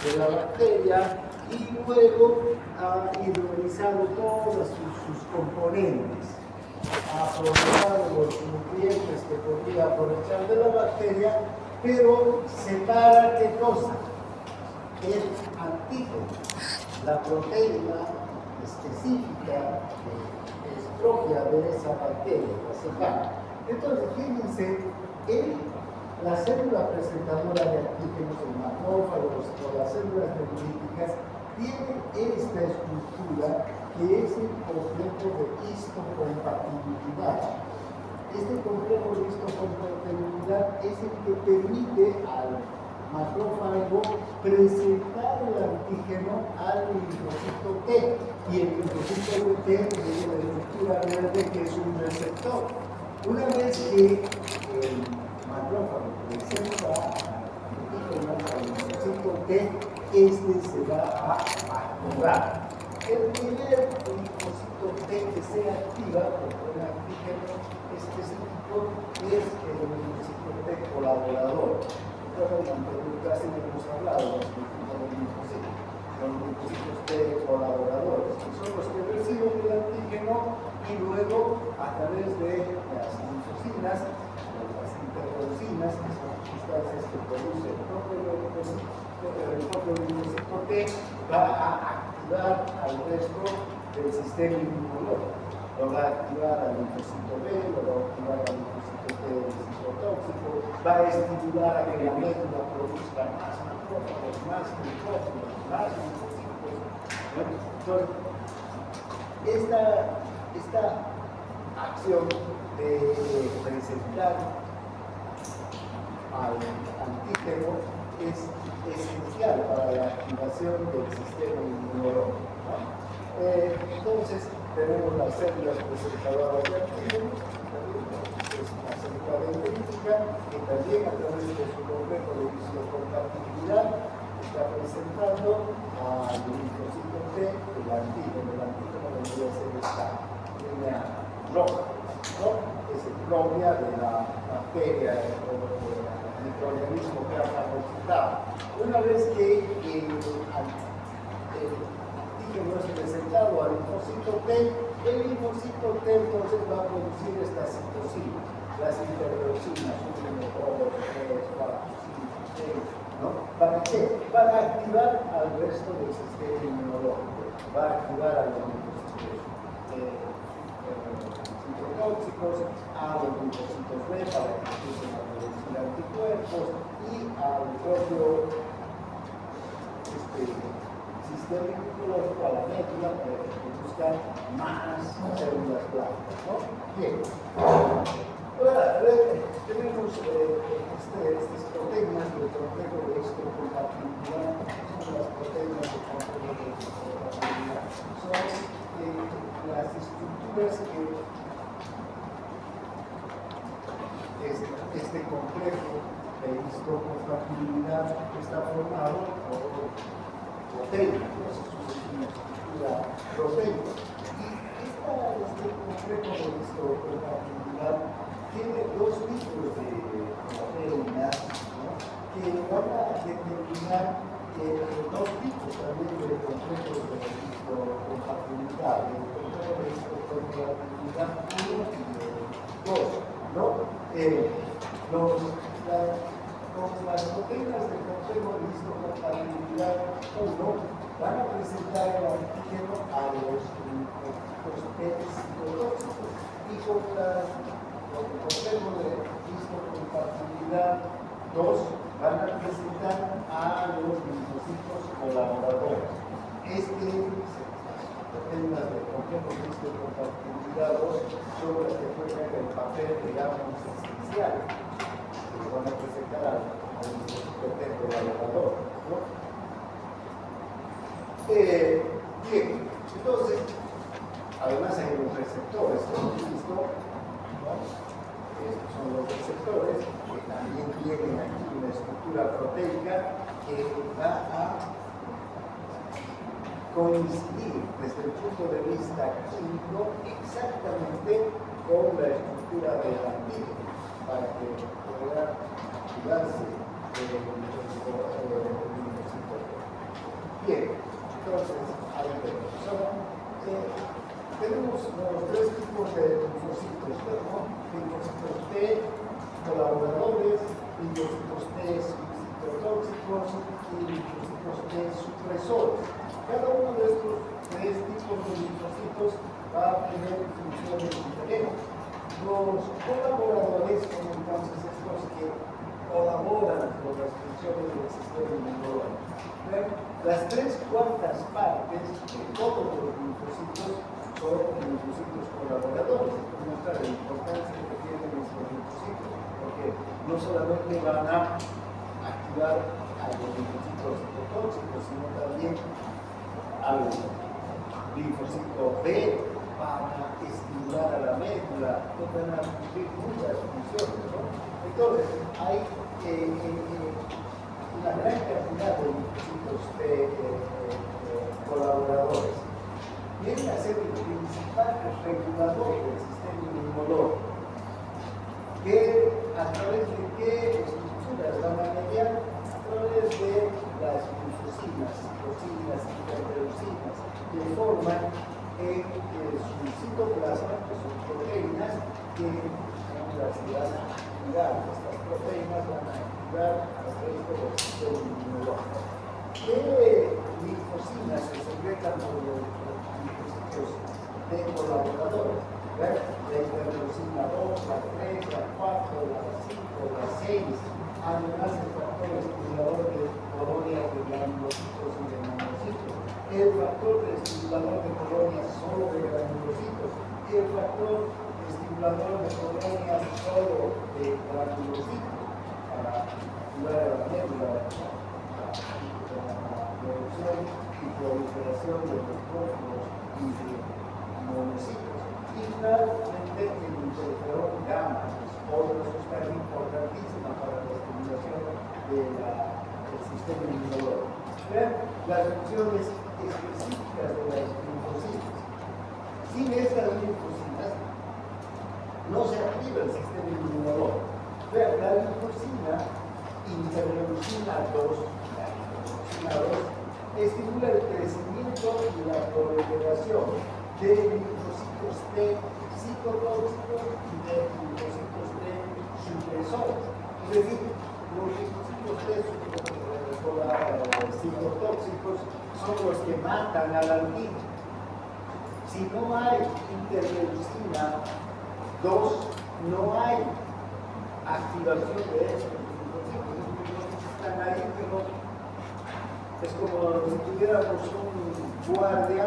de la bacteria y luego ha hidrolizado todos sus componentes, ha aprovechado los nutrientes que podría aprovechar de la bacteria, pero separa ¿qué cosa? El antígeno, la proteína específica que es propia de esa bacteria, la separa. Entonces, fíjense, la célula presentadora de antígenos, el macrófagos o las células neurolíticas, tienen esta estructura que es el complejo de histocompatibilidad. Este complejo de histocompatibilidad es el que permite al macrófago presentar el antígeno al linfocito T, y el linfocito T tiene la estructura verde que es un receptor. Una vez que el macrófago presenta al linfocito T, este se va a activar. El primer linfocito T que se activa por un antígeno específico es el linfocito T colaborador. Entonces, en la clase hemos hablado de los linfocitos. Los linfocitos T colaboradores, que son los que reciben el antígeno y luego, a través de las linfocinas, las interleucinas, que son sustancias que produce el propio linfocito T, va a activar al resto del sistema inmunológico. Lo va a activar al linfocito B, lo va a activar al linfocito T del citotóxico, va a estimular a que la médula produzca más macrófagos, más linfócitos, más linfocitos. Entonces, esta acción de presentar al antígeno es esencial para la activación del sistema inmunológico, ¿no? Entonces, tenemos las células presentadoras de antígenos, es una célula dendrítica que también a través de su complejo de histocompatibilidad está presentando al linfocito T el antígeno. El antígeno debería ser esta línea roja, ¿no? Es el propia de la bacteria o del microorganismo que ha fagocitado. Una vez que el antígeno es presentado al linfocito T, el linfocito T entonces va a producir estas citocinas, las interleucinas, 1, 2, 3, 4, 5, 6, ¿no? ¿Para qué? Para activar al resto del sistema inmunológico, va a activar a los linfocitos citotóxicos, a los linfocitos B para que empiecen a producir anticuerpos y al propio sistema inmunológico, a la médula, para que produzcan más células blancas, ¿no? Bien. Ahora, tenemos estas proteínas del complejo de histocompatibilidad, son las proteínas del complejo de histocompatibilidad, son las estructuras que este complejo de histocompatibilidad está formado por proteínas, ¿no? Es una estructura proteica. Y este complejo de histocompatibilidad tiene dos tipos de proteínas, ¿no? Que van a determinar dos tipos también de complejos de histocompatibilidad. El complejo de histocompatibilidad 1 y 2, ¿no? Las proteínas del complejo de histocompatibilidad 1 van a presentar el antígeno a los linfocitos T citotóxicos y con el complejo de histocompatibilidad 2 van a presentar a los linfocitos colaboradores. Las proteínas del complejo de histocompatibilidad 2 son las que juegan el papel, digamos, esencial, que van a presentar al linfocito T colaborador, ¿no? Bien, entonces, además hay los receptores, como visto, ¿no? Estos son los receptores que también tienen aquí una estructura proteica que va a coincidir desde el punto de vista químico exactamente con la estructura del antígeno para que pueda activarse el linfocito. Entonces, ahí tenemos. Tenemos los tres tipos de linfocitos, ¿no? Linfocitos T, colaboradores, linfocitos T citotóxicos y linfocitos T supresores. Cada uno de estos tres tipos de linfocitos va a tener funciones diferentes. Los colaboradores son entonces estos que colaboran con las funciones del sistema inmunológico. Las 3/4 partes de todos los linfocitos son linfocitos colaboradores. Esto muestra la importancia que tienen estos linfocitos, porque no solamente van a activar a los linfocitos citotóxicos, sino también al linfocito B, van a estimular a la médula, van a cumplir muchas funciones, ¿no? Entonces, hay una gran cantidad de linfocitos colaboradores. Vienen a ser el principal regulador del sistema inmunológico, que a través de qué estructuras van a mediar, a través de las linfocinas, citocinas, interleucinas, que forman su citoplasma, que son proteínas que se van a activar. Estas proteínas van a activar al resto del sistema inmunológico. ¿Qué linfocinas se secretan por los linfocitos de colaboradores? La interleucina 2, la 3, la 4, la 5, la 6, además el factor estimulador de colonias de granulocitos y de monocitos, el factor estimulador de colonias solo de granulocitos y el factor estimulador de colonias solo de granulocitos para activar a la médula, la producción y proliferación de los glóbulos y de monocitos. Y finalmente el interferón gamma, que es otra sustancia importantísima para la estimulación del sistema inmunológico. Las funciones específicas de las linfocinas. Sin estas linfocinas no se activa el sistema inmunológico. La linfocina interleucina 2, estimula el crecimiento y la proliferación de linfocitos T citotóxicos y de linfocitos T supresores. Es decir, los linfocitos T citotóxicos son los que matan al antígeno. Si no hay interleucina 2, no hay activación de estos linfocitos. Están ahí, pero es como si tuviéramos un guardia,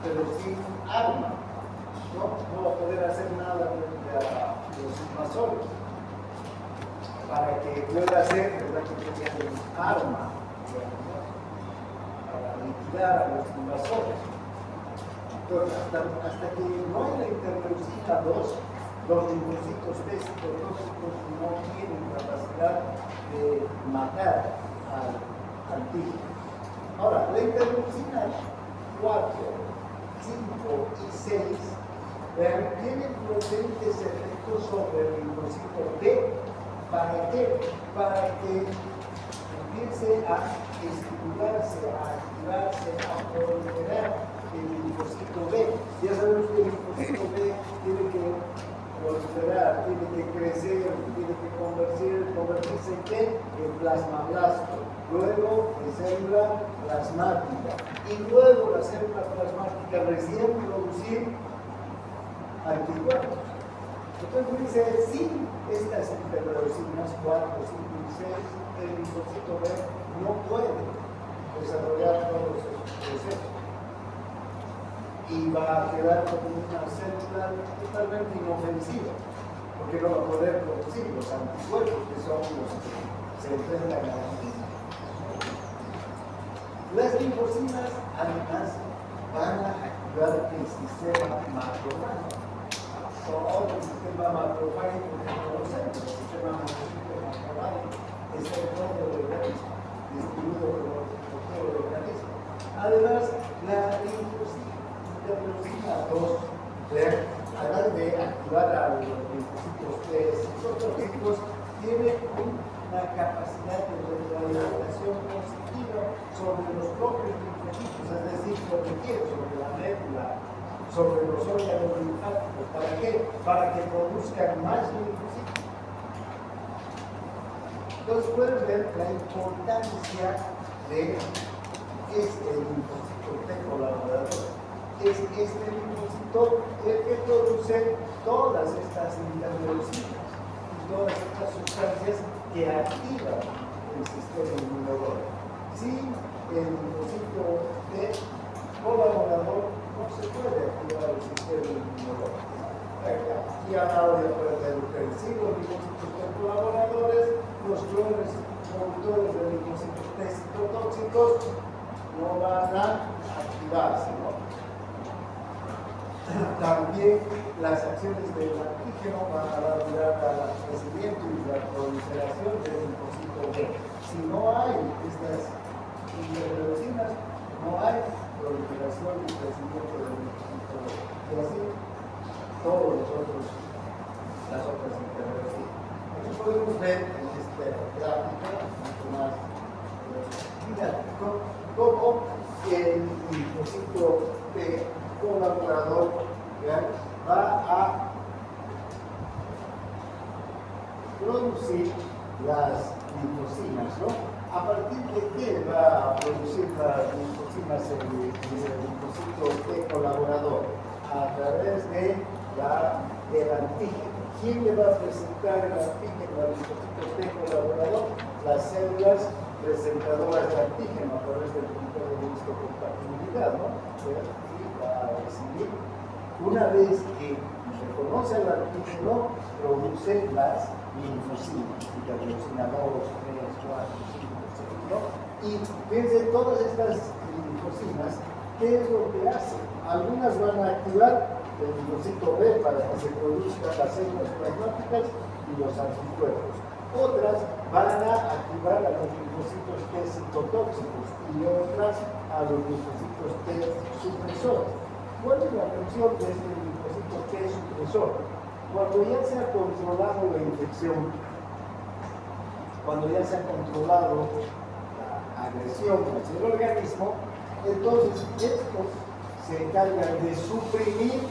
pero sin arma. No va a poder hacer nada frente a los invasores. Para que pueda hacer, ¿verdad?, que tenga un arma, para liquidar a los invasores. Entonces, hasta que no hay la interleucina 2, los linfocitos T citotóxicos no tienen capacidad de matar al antígeno. Ahora, la interleucina 4, 5 y 6 tienen potentes efectos sobre el linfocito T. ¿Para qué? Para que empiece a estimularse, a activarse, a proliferar el linfocito B. Ya sabemos que el linfocito B tiene que proliferar, tiene que crecer, tiene que convertirse en ¿qué? En plasmablasto, luego en célula plasmática y luego la célula plasmática recién producir anticuerpos. Entonces dice, sin estas interleucinas 4, 5 y 6, el linfocito B no puede desarrollar todos esos procesos. Y va a quedar como una célula totalmente inofensiva, porque no va a poder producir los anticuerpos que son los que se enfrentan a la misma. Las linfocinas, además, van a activar el sistema macrofágico. Otro sistema macrofágico que conocemos, el sistema macrofágico, es el todo del organismo, distribuido por todo el organismo. Además, la interleucina 2, además de activar a los linfocitos T citotóxicos, tiene una capacidad de retroalimentación positiva sobre sobre los propios linfocitos, es decir, sobre quién, sobre la médula, sobre los órganos linfáticos. ¿Para qué? Para que produzcan más linfocitos. Entonces pueden ver la importancia de este linfocito T colaborador. Es este linfocito el que produce todas estas interleucinas y todas estas sustancias que activan el sistema inmunológico. Sin el linfocito T colaborador no se puede activar el sistema inmunológico. Aquí ahora puede reducir los linfocitos T colaboradores, los clones productores de linfocitos T citotóxicos no van a activarse, ¿no? También las acciones del antígeno van a dar lugar al crecimiento y la proliferación del linfocito B. Si no hay estas interleucinas, no hay proliferación y crecimiento del linfocito B. Y así todos las otras interleucinas. Aquí podemos ver en este gráfico mucho más didáctico cómo el linfocito B colaborador va a producir las linfocinas, ¿no? ¿A partir de qué va a producir las linfocinas el linfocito T colaborador? A través del antígeno. ¿Quién le va a presentar el antígeno al linfocito T colaborador? Las células presentadoras de antígeno a través del punto de histocompatibilidad, ¿no? Y va a recibir, una vez que reconoce el antígeno, produce las linfocinas, interleucina 2, 3, 4, 5, 6, ¿no? Y fíjense, todas estas linfocinas, ¿qué es lo que hacen? Algunas van a activar el linfocito B para que se produzcan las células plasmáticas y los anticuerpos. Otras van a activar a los linfocitos T citotóxicos y otras a los linfocitos T supresores. ¿Cuál es la función de este linfocito T supresor? Cuando ya se ha controlado la infección, cuando ya se ha controlado la agresión hacia el organismo, entonces estos se encargan de suprimir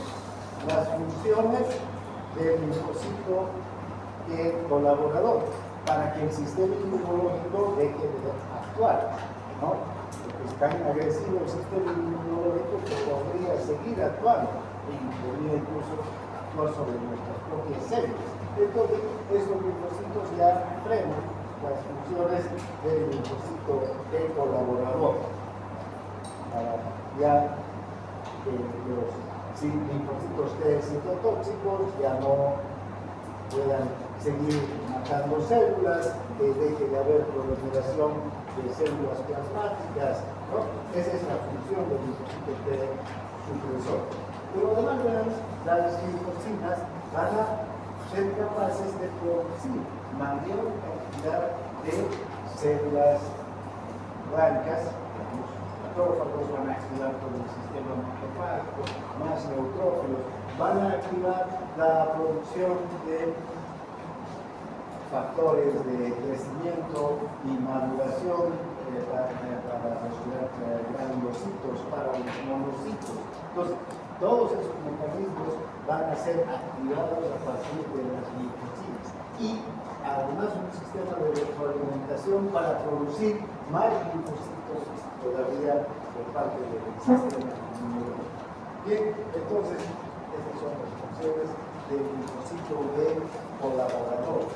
las funciones del linfocito T colaborador para que el sistema inmunológico deje de actuar, ¿no? Porque es tan agresivo el sistema inmunológico que podría seguir actuando y podría incluso actuar sobre nuestras propias células. Entonces, estos linfocitos ya frenan las funciones del linfocito T colaborador para ya los linfocitos T citotóxicos ya no puedan seguir matando células, que deje de haber proliferación de células plasmáticas, ¿no? Esa es la función del linfocito T supresor. Pero además, las linfocinas van a ser capaces de producir mayor cantidad de células blancas. Los macrófagos van a activar todo el sistema macrofágico, más neutrófilos, van a activar la producción de factores de crecimiento y maduración para los granulocitos, para los monocitos. Entonces, todos esos mecanismos van a ser activados a partir de las linfocinas. Y además un sistema de retroalimentación para producir más linfocitos todavía por parte del sistema inmunológico. Bien, entonces, estas son las funciones del linfocito B colaborador,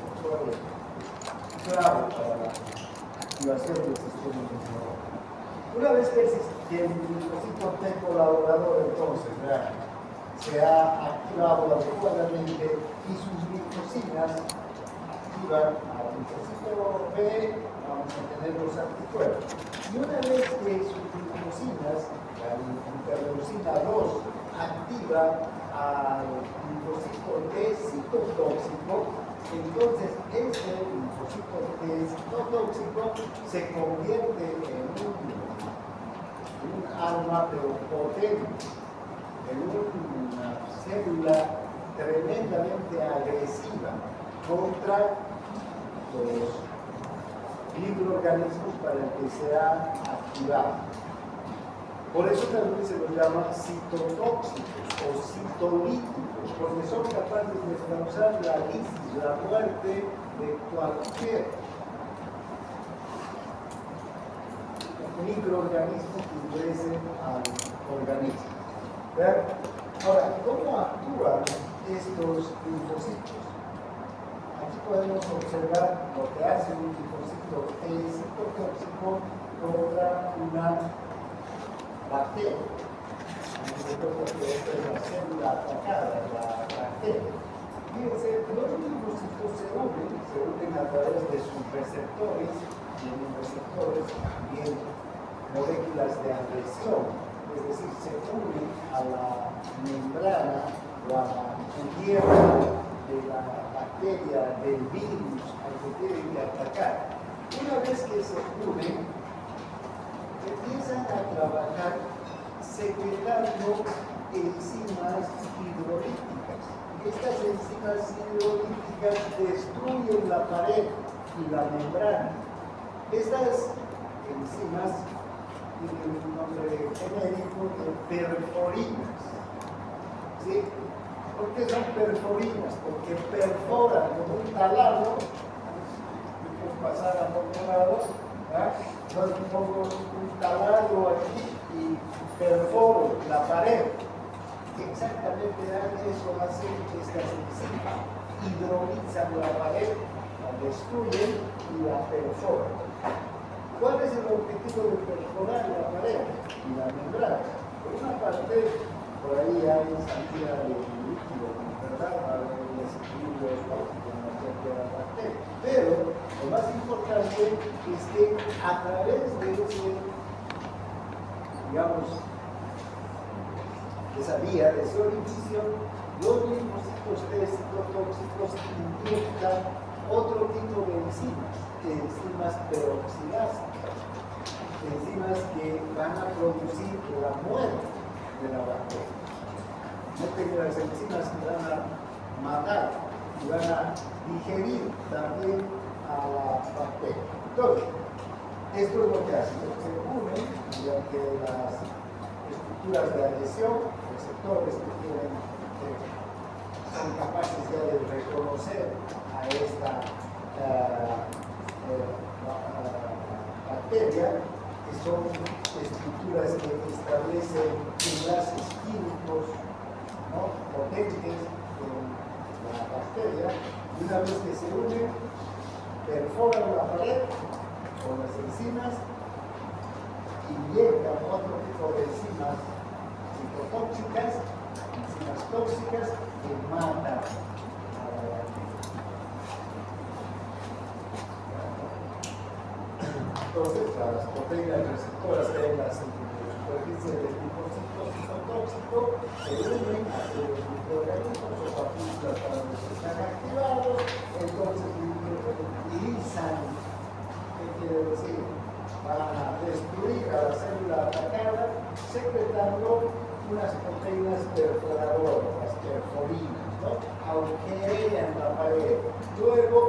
clave para la activación del sistema inmunológico. Una vez que el linfocito T colaborador entonces se ha activado adecuadamente y sus linfocinas activan al linfocito B, vamos a tener los anticuerpos. Y una vez que sus linfocinas, la interleucina 2, activa al linfocito T citotóxico, entonces este linfocito T citotóxico se convierte en un arma pero potente, en una célula tremendamente agresiva contra los microorganismos para que sea activado. Por eso también se los llama citotóxicos o citolíticos, porque son capaces de causar la lisis, la muerte de cualquier microorganismo que ingrese al organismo. ¿Ver? Ahora, ¿cómo actúan estos linfocitos? Aquí podemos observar lo que hace un linfocito citotóxico contra una bacteria. Esta es la célula atacada, la bacteria. Fíjense, los linfocitos se unen a través de sus receptores, tienen receptores, también moléculas de adhesión, es decir, se unen a la membrana o a la cubierta de la bacteria, del virus al que tienen que atacar. Una vez que se unen, empiezan a trabajar secretando enzimas hidrolíticas. Estas enzimas hidrolíticas destruyen la pared y la membrana. Estas enzimas tienen un nombre genérico de perforinas. ¿Sí? ¿Por qué son perforinas? Porque perforan con un taladro, pasar a otro lado, entonces pongo un taladro aquí y perforo la pared. Exactamente eso hacen estas enzimas. Hidrolizan la pared, la destruyen y la perforan. ¿Cuál es el objetivo de perforar la pared y la membrana? Por una parte, por ahí hay salida de líquido, ¿verdad? Para el desequilibrio osmótico en la gente de la bacteria. Pero lo más importante es que a través de esa vía de esa orientación, los linfocitos T citotóxicos inyectan otro tipo de enzimas peroxidásicas, enzimas que van a producir la muerte de la bacteria. No tengo las enzimas que van a matar y van a digerir también a la bacteria. Entonces, esto es lo que hacen. Se unen mediante las estructuras de adhesión, receptores que son capaces ya de reconocer a esta bacteria, que son estructuras que establecen enlaces químicos, ¿no?, potentes con la bacteria, y una vez que se unen, perforan la pared con las enzimas, inyectan otro tipo de enzimas citotóxicas, enzimas tóxicas que matan a la bacteria. Entonces, las proteínas receptoras que hay en la superficie del linfocito citotóxico se unen a los microorganismos o partículas para los que están activados, entonces utilizan, ¿qué quiere decir? Van a destruir a la célula atacada, secretando unas proteínas perforadoras, las perforinas, ¿no?, agujerean la pared. Luego,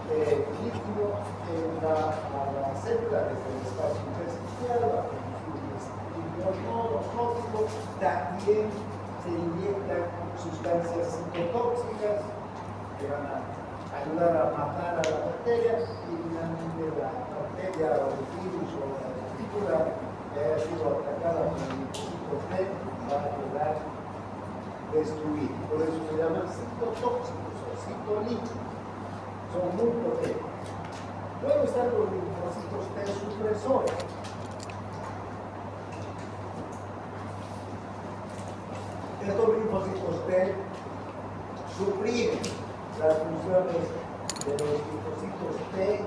líquido entra a la célula desde el espacio intersticial, va a producir un desequilibrio osmótico, también se inyectan sustancias citotóxicas que van a ayudar a matar a la bacteria, y finalmente la bacteria o el virus o la partícula que haya sido atacada por el linfocito T va a quedar destruida. Por eso se llaman citotóxicos o citolíticos. Son muy potentes. Luego están los linfocitos T supresores. Estos linfocitos T suprimen las funciones de los linfocitos T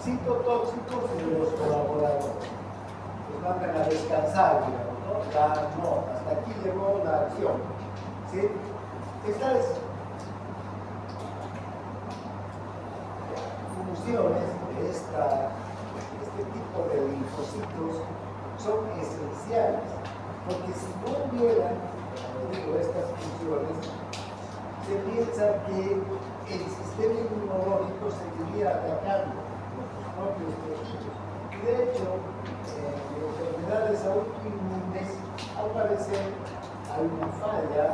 citotóxicos y de los colaboradores. Los mandan a descansar, digamos, ¿no? Hasta aquí llegó la acción. ¿Sí? Estas funciones de este tipo de linfocitos son esenciales, porque si no hubieran, como digo, estas funciones, se piensa que el sistema inmunológico seguiría atacando propios tejidos. Y de hecho, en enfermedades autoinmunes, al parecer hay una falla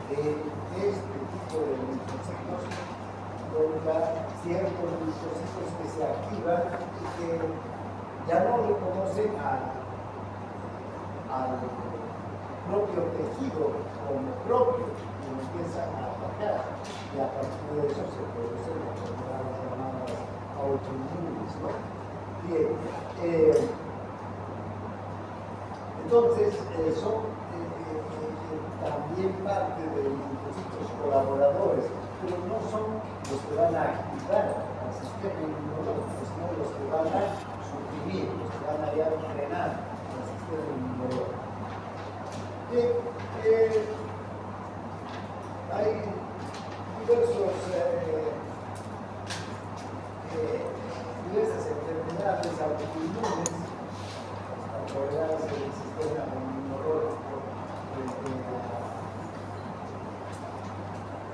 de este tipo de linfocitos contra ciertos linfocitos que se activan y que ya no reconocen al propio tejido como propio y lo empiezan a atacar. Y a partir de eso se producen enfermedades llamadas autoinmunes, ¿no? Bien, entonces son también parte de linfocitos colaboradores, pero no son los que van a activar al sistema inmunológico, sino los que van a suprimir, los que van a frenar al sistema inmunológico. Hay diversas enfermedades autoinmunes apoyadas en el sistema inmunológico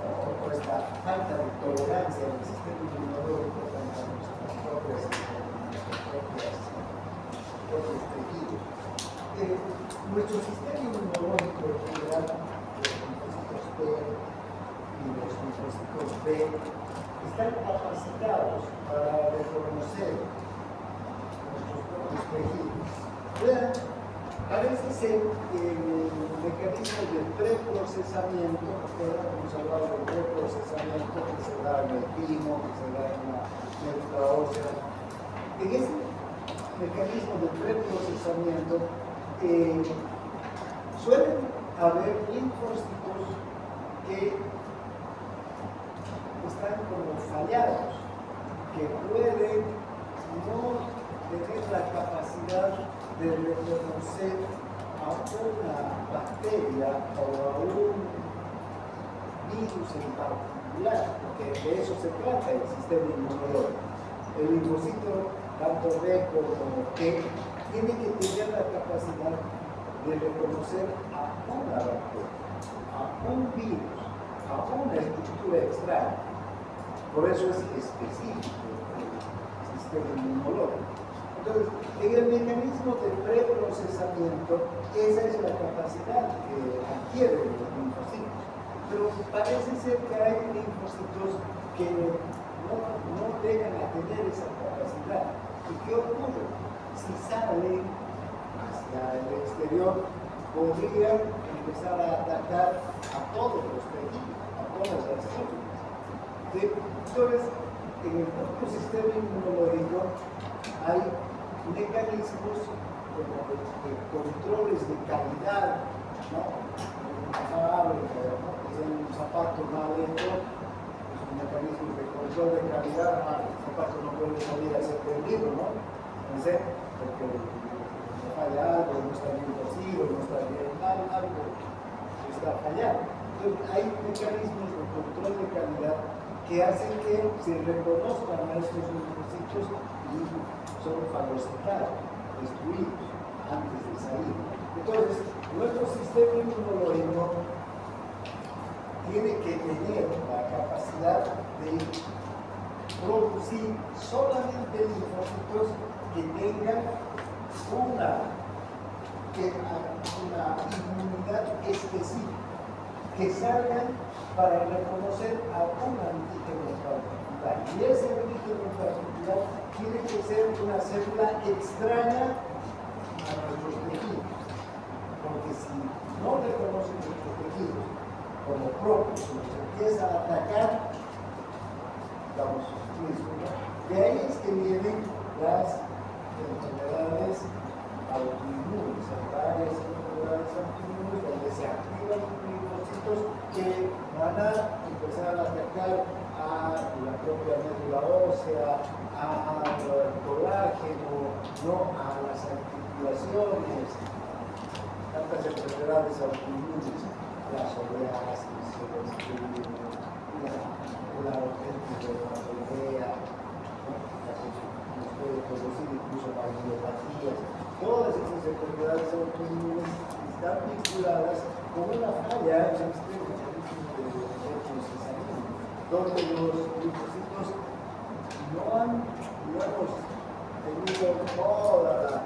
o esta falta de tolerancia en el sistema inmunológico contra nuestros propios tejidos. Nuestro sistema inmunológico en general, los linfocitos T y los linfocitos B, están capacitados para reconocer nuestros propios tejidos. Vean, parece ser que el mecanismo de preprocesamiento, hemos hablado del preprocesamiento que se da en el timo, que se da en la médula ósea. En este mecanismo de preprocesamiento suelen haber linfocitos que están como fallados, que pueden no tener la capacidad de reconocer a una bacteria o a un virus en particular, porque de eso se trata el sistema inmunológico. El linfocito, tanto B como T, tiene que tener la capacidad de reconocer a una bacteria, a un virus, a una estructura extraña. Por eso es específico el sistema inmunológico. Entonces, en el mecanismo de preprocesamiento, esa es la capacidad que adquieren los linfocitos. Pero parece ser que hay linfocitos que no llegan a tener esa capacidad. ¿Y qué ocurre? Si salen hacia el exterior, podrían empezar a atacar a todos los tejidos, a todas las células. Entonces, en el propio sistema inmunológico hay mecanismos como de controles de calidad, ¿no? Una fábrica, ¿no? Tiene un zapato mal hecho, es un mecanismo de control de calidad, el zapato no puede salir a ser vendido, ¿no? Porque falla algo, no está bien cosido, no está bien algo está fallando. Entonces, hay mecanismos de control de calidad que hacen que se reconozcan a estos linfocitos y son fagocitados, destruidos antes de salir. Entonces, nuestro sistema inmunológico tiene que tener la capacidad de producir solamente linfocitos que tengan una inmunidad específica, que salgan para reconocer a un antígeno particular. Y ese antígeno particular tiene que ser una célula extraña a nuestros tejidos. Porque si no reconocen nuestros tejidos como propios, si nos empieza a atacar, estamos listos, ¿no? De ahí es que vienen las enfermedades autoinmunes, varias enfermedades autoinmunes donde se activan los linfocitos que van a empezar a atacar a la propia médula ósea, al colágeno, ¿no? A las articulaciones, tantas enfermedades autoinmunes, la psoriasis, la artritis, nos puede producir incluso magniopatías. Todas esas enfermedades autoinmunes están vinculadas con una falla en el sistema de procesamiento, donde los linfocitos no han, digamos, tenido toda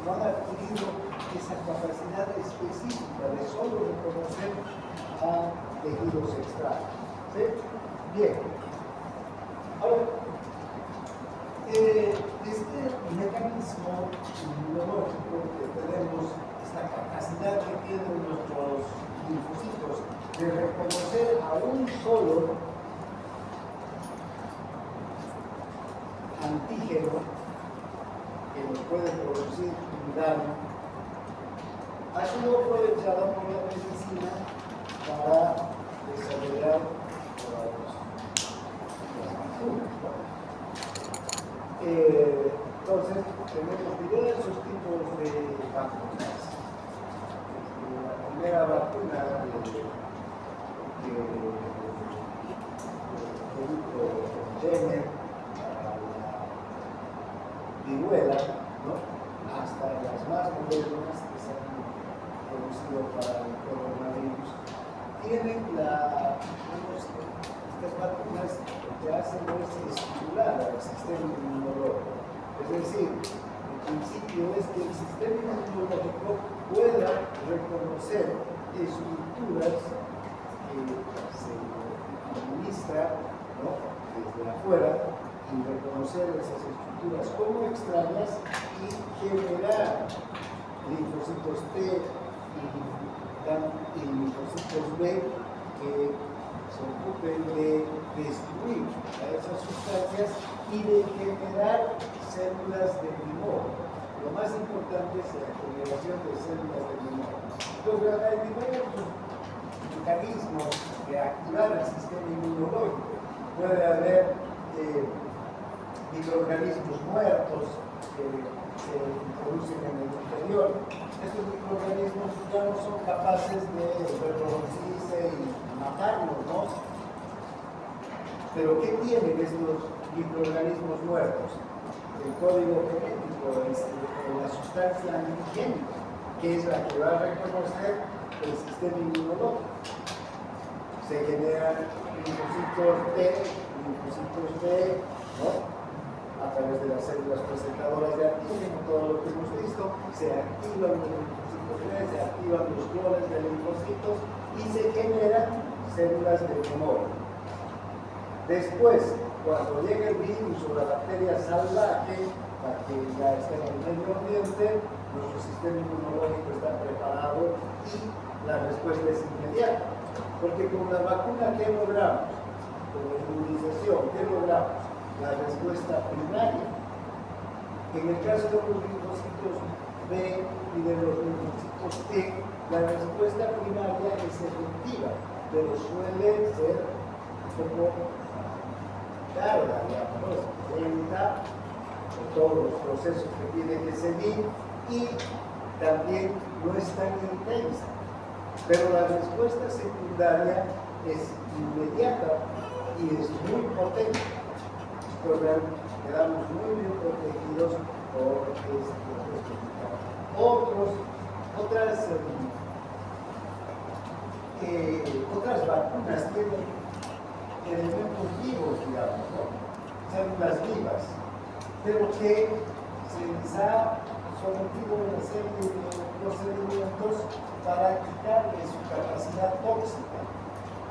no han adquirido esa capacidad específica de solo reconocer a tejidos extraños. ¿Sí? Bien. Ahora, este mecanismo inmunológico que tenemos, esta capacidad que tienen nuestros linfocitos de reconocer a un solo antígeno que nos puede producir un daño, ha sido aprovechado por la medicina para desarrollar las vacunas, ¿no? Entonces, tenemos diversos tipos de vacunas. La primera vacuna del producto Jenner para la viruela, ¿no? Hasta las más modernas que se han producido para el coronavirus, tienen estas vacunas que hacen es estimular al sistema inmunológico. Es decir, el principio es que el sistema inmunológico pueda reconocer estructuras que se administran, ¿no?, desde afuera, y reconocer esas estructuras como extrañas y generar linfocitos T y linfocitos B que se ocupen de destruir a esas sustancias y de generar células de tumor. Lo más importante es la generación de células de tumor. Entonces, hay diversos mecanismos de activar el sistema inmunológico. Puede haber microorganismos muertos que se introducen en el interior. Estos microorganismos ya no son capaces de reproducirse y matarnos, ¿no? Pero ¿qué tienen estos microorganismos muertos? El código genético es la sustancia antigénica, que es la que va a reconocer el sistema inmunológico. Se generan linfocitos T, linfocitos B, ¿no?, a través de las células presentadoras de antígeno, todo lo que hemos visto, se activan los linfocitos B, se activan los clones de linfocitos y se generan células de tumor. Después, cuando llega el virus o la bacteria salvaje, la que ya está en el medio ambiente, nuestro sistema inmunológico está preparado y la respuesta es inmediata. Porque con la vacuna, ¿qué logramos? Con la inmunización, ¿qué logramos? La respuesta primaria. En el caso de los linfocitos B y de los linfocitos T, la respuesta primaria es efectiva, pero suele ser un poco larga, digamos, lenta, con todos los procesos que tiene que seguir, y también no es tan intensa. Pero la respuesta secundaria es inmediata y es muy potente. Entonces, quedamos muy bien protegidos por otras vacunas tienen elementos vivos, digamos, ¿no?, células vivas, pero que se les ha sometido a una serie de procedimientos para quitarle su capacidad tóxica.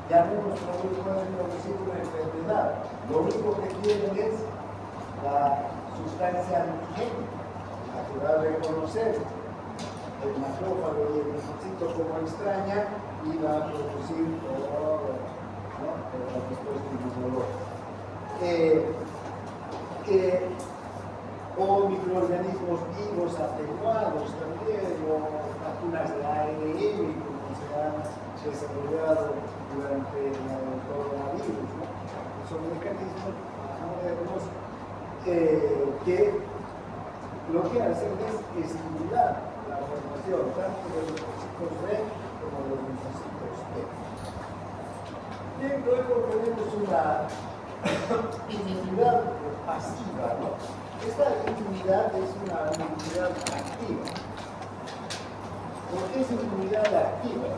Ya no nos pueden producir una enfermedad. Lo único que tienen es la sustancia antigénica, la que va a reconocer el macrófago y el linfocito como extraña y va a producir todo, ¿no?, la respuesta inmunológica. O microorganismos vivos atenuados también, o vacunas de ARN, como se han desarrollado durante el coronavirus, ¿no? Son mecanismos modernos que lo que hacen es estimular la formación tanto de los linfocitos B como de los linfocitos T. Bien, luego tenemos una inmunidad pasiva, ¿no? Esta inmunidad es una inmunidad activa. ¿Por qué es inmunidad activa?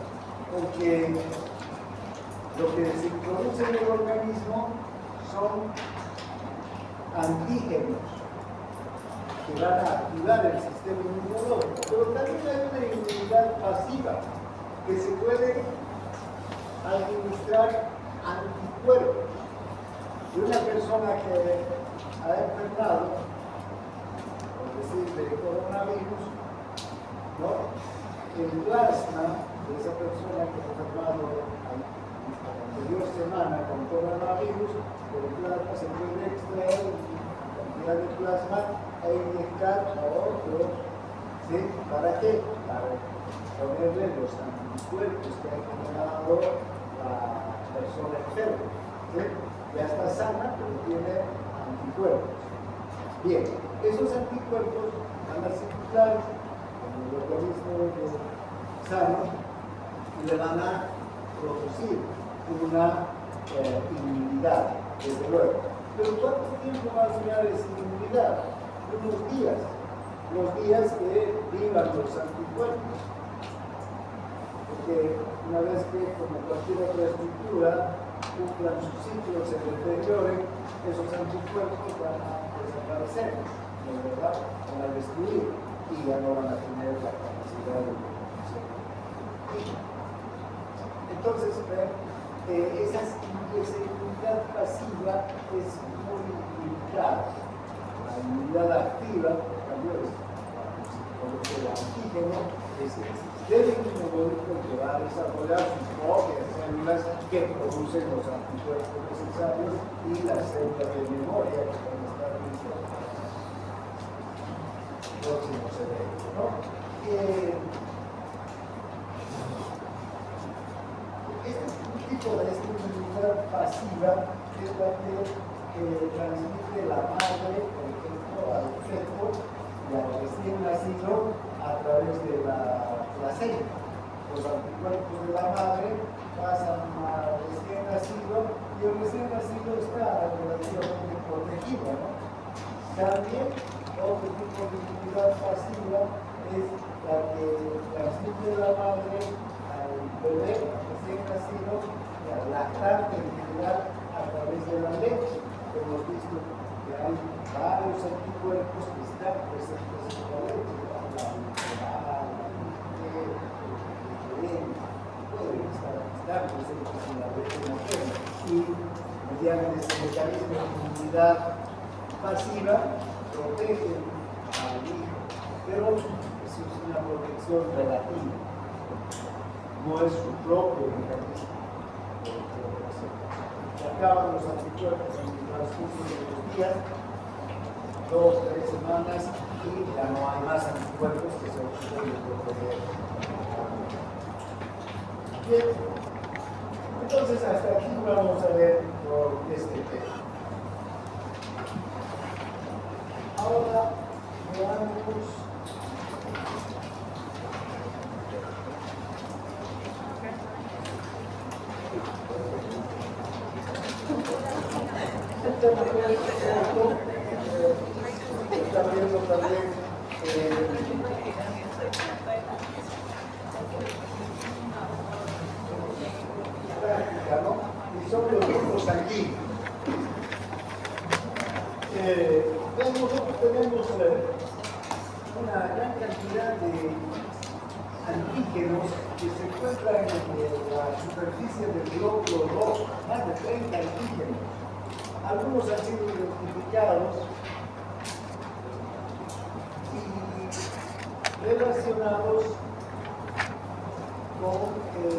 Porque lo que se introduce en el organismo son antígenos que van a activar el sistema inmunológico, pero también hay una inmunidad pasiva que se puede administrar anticuerpos. De una persona que ha enfermado, por decir, de coronavirus, ¿no? El plasma de esa persona que ha enfermado la anterior semana con coronavirus, el plasma se puede extraer cantidad de plasma e inyectar a otros, ¿sí? ¿Para qué? Para ponerle los anticuerpos que ha generado la persona enferma, ¿sí? Ya está sana, pero tiene anticuerpos. Bien, esos anticuerpos van a circular en el organismo sano y le van a producir una inmunidad, desde luego. Pero ¿cuánto tiempo va a durar esa inmunidad? Unos días. Los días que vivan los anticuerpos. Porque una vez que, como cualquier otra estructura, cumplan su ciclo, se deterioren, esos anticuerpos van a desaparecer, ¿verdad? Van a destruir y ya no van a tener la capacidad de producción. Entonces, esa inmunidad pasiva es muy limitada. La inmunidad activa, por cambio, es el antígeno, es el sistema inmunológico que va a desarrollar sus propias células que producen los anticuerpos necesarios y las células de memoria que van a estar listas para el próximo cerebro, ¿no? Este tipo de inmunidad pasiva es la que transmite la madre, por ejemplo, al feto y al recién nacido a través de la placenta. Los anticuerpos de la madre pasan al recién nacido y el recién nacido está relativamente protegido, ¿no? También otro tipo de inmunidad pasiva es la que transmite la madre al bebé recién nacido y al lactante en general a través de la leche. Hemos visto que hay varios anticuerpos que están presentes en la leche, pueden estar presentes en la leche materna y mediante ese mecanismo de inmunidad pasiva protegen al hijo, pero eso es una protección relativa, no es su propio mecanismo de protección. Se acaban los anticuerpos en el transcurso de los días, 2 o 3 semanas, y ya no hay más anticuerpos que se pueden proteger. Bien, entonces hasta aquí vamos a ver por este tema. Ahora veamos está viendo también práctica, ¿no? Y son los grupos sanguíneos. Nosotros tenemos una gran cantidad de antígenos que se encuentran en la superficie del glóbulo rojo, más de 30 antígenos. Algunos han sido identificados y relacionados con el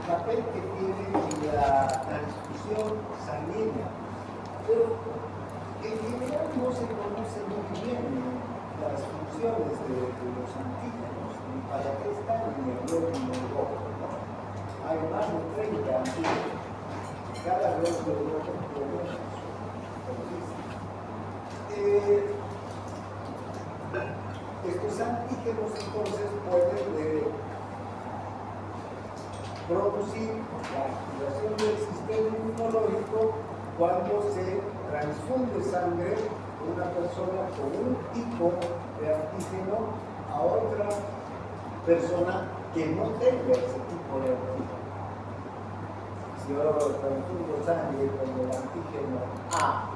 papel que tiene en la transfusión sanguínea. Pero en general no se conoce muy bien las funciones de los antígenos ni para qué están en el glóbulo rojo, ¿no? Hay más de 30 antígenos. Cada glóbulo rojo tiene su servicio. Estos antígenos entonces pueden producir la activación del sistema inmunológico cuando se transfunde sangre de una persona con un tipo de antígeno a otra persona que no tenga ese tipo de antígeno. Si yo transfundo sangre con el antígeno A,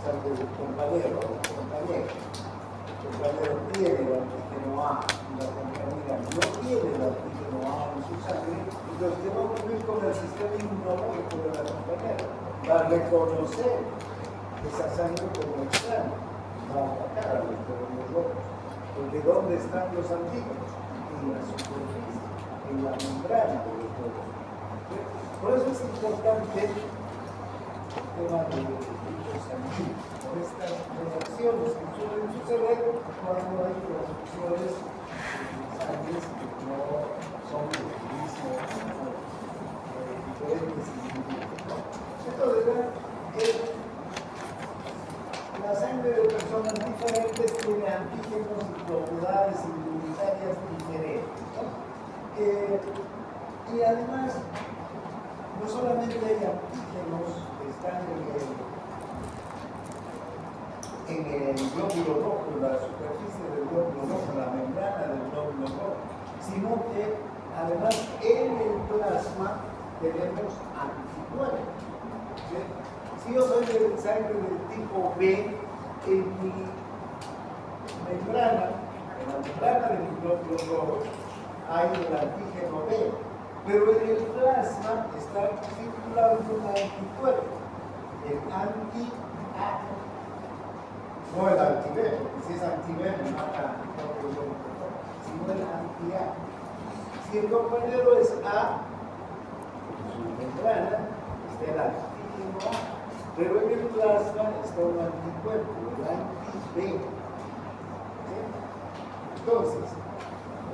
la sangre del compañero o del compañero. El compañero tiene el antígeno A y la compañera no tiene el antígeno A en su sangre, entonces, ¿qué va a ocurrir con el sistema inmunológico de la compañera? Va a reconocer esa sangre como extraña, va a atacar a los glóbulos rojos. Porque ¿dónde están los antígenos? En la superficie, en la membrana de los glóbulos. Por eso es importante el tema de los tipos sanguíneos, por estas reacciones que suelen suceder cuando hay transfusiones de sangre que no son del mismo diferentes individuos. Entonces, la sangre de personas diferentes tiene antígenos y propiedades inmunitarias diferentes, ¿no? Y además, no solamente hay antígenos que están en el glóbulo rojo, en la superficie del glóbulo rojo, en la membrana del glóbulo rojo, sino que además en el plasma tenemos anticuerpos. ¿Sí? Si yo soy de sangre del tipo B, en mi membrana, en la membrana de mis glóbulos rojos, hay el antígeno B, pero en el plasma está circulando un anticuerpo, el anti-A, no el anti-B, porque si es anti-B me mata anticuerpo sino el anti-A. Si el compañero es A, en su membrana está el antígeno A. Pero en el plasma está un anticuerpo, el anti-B. ¿Sí? Entonces,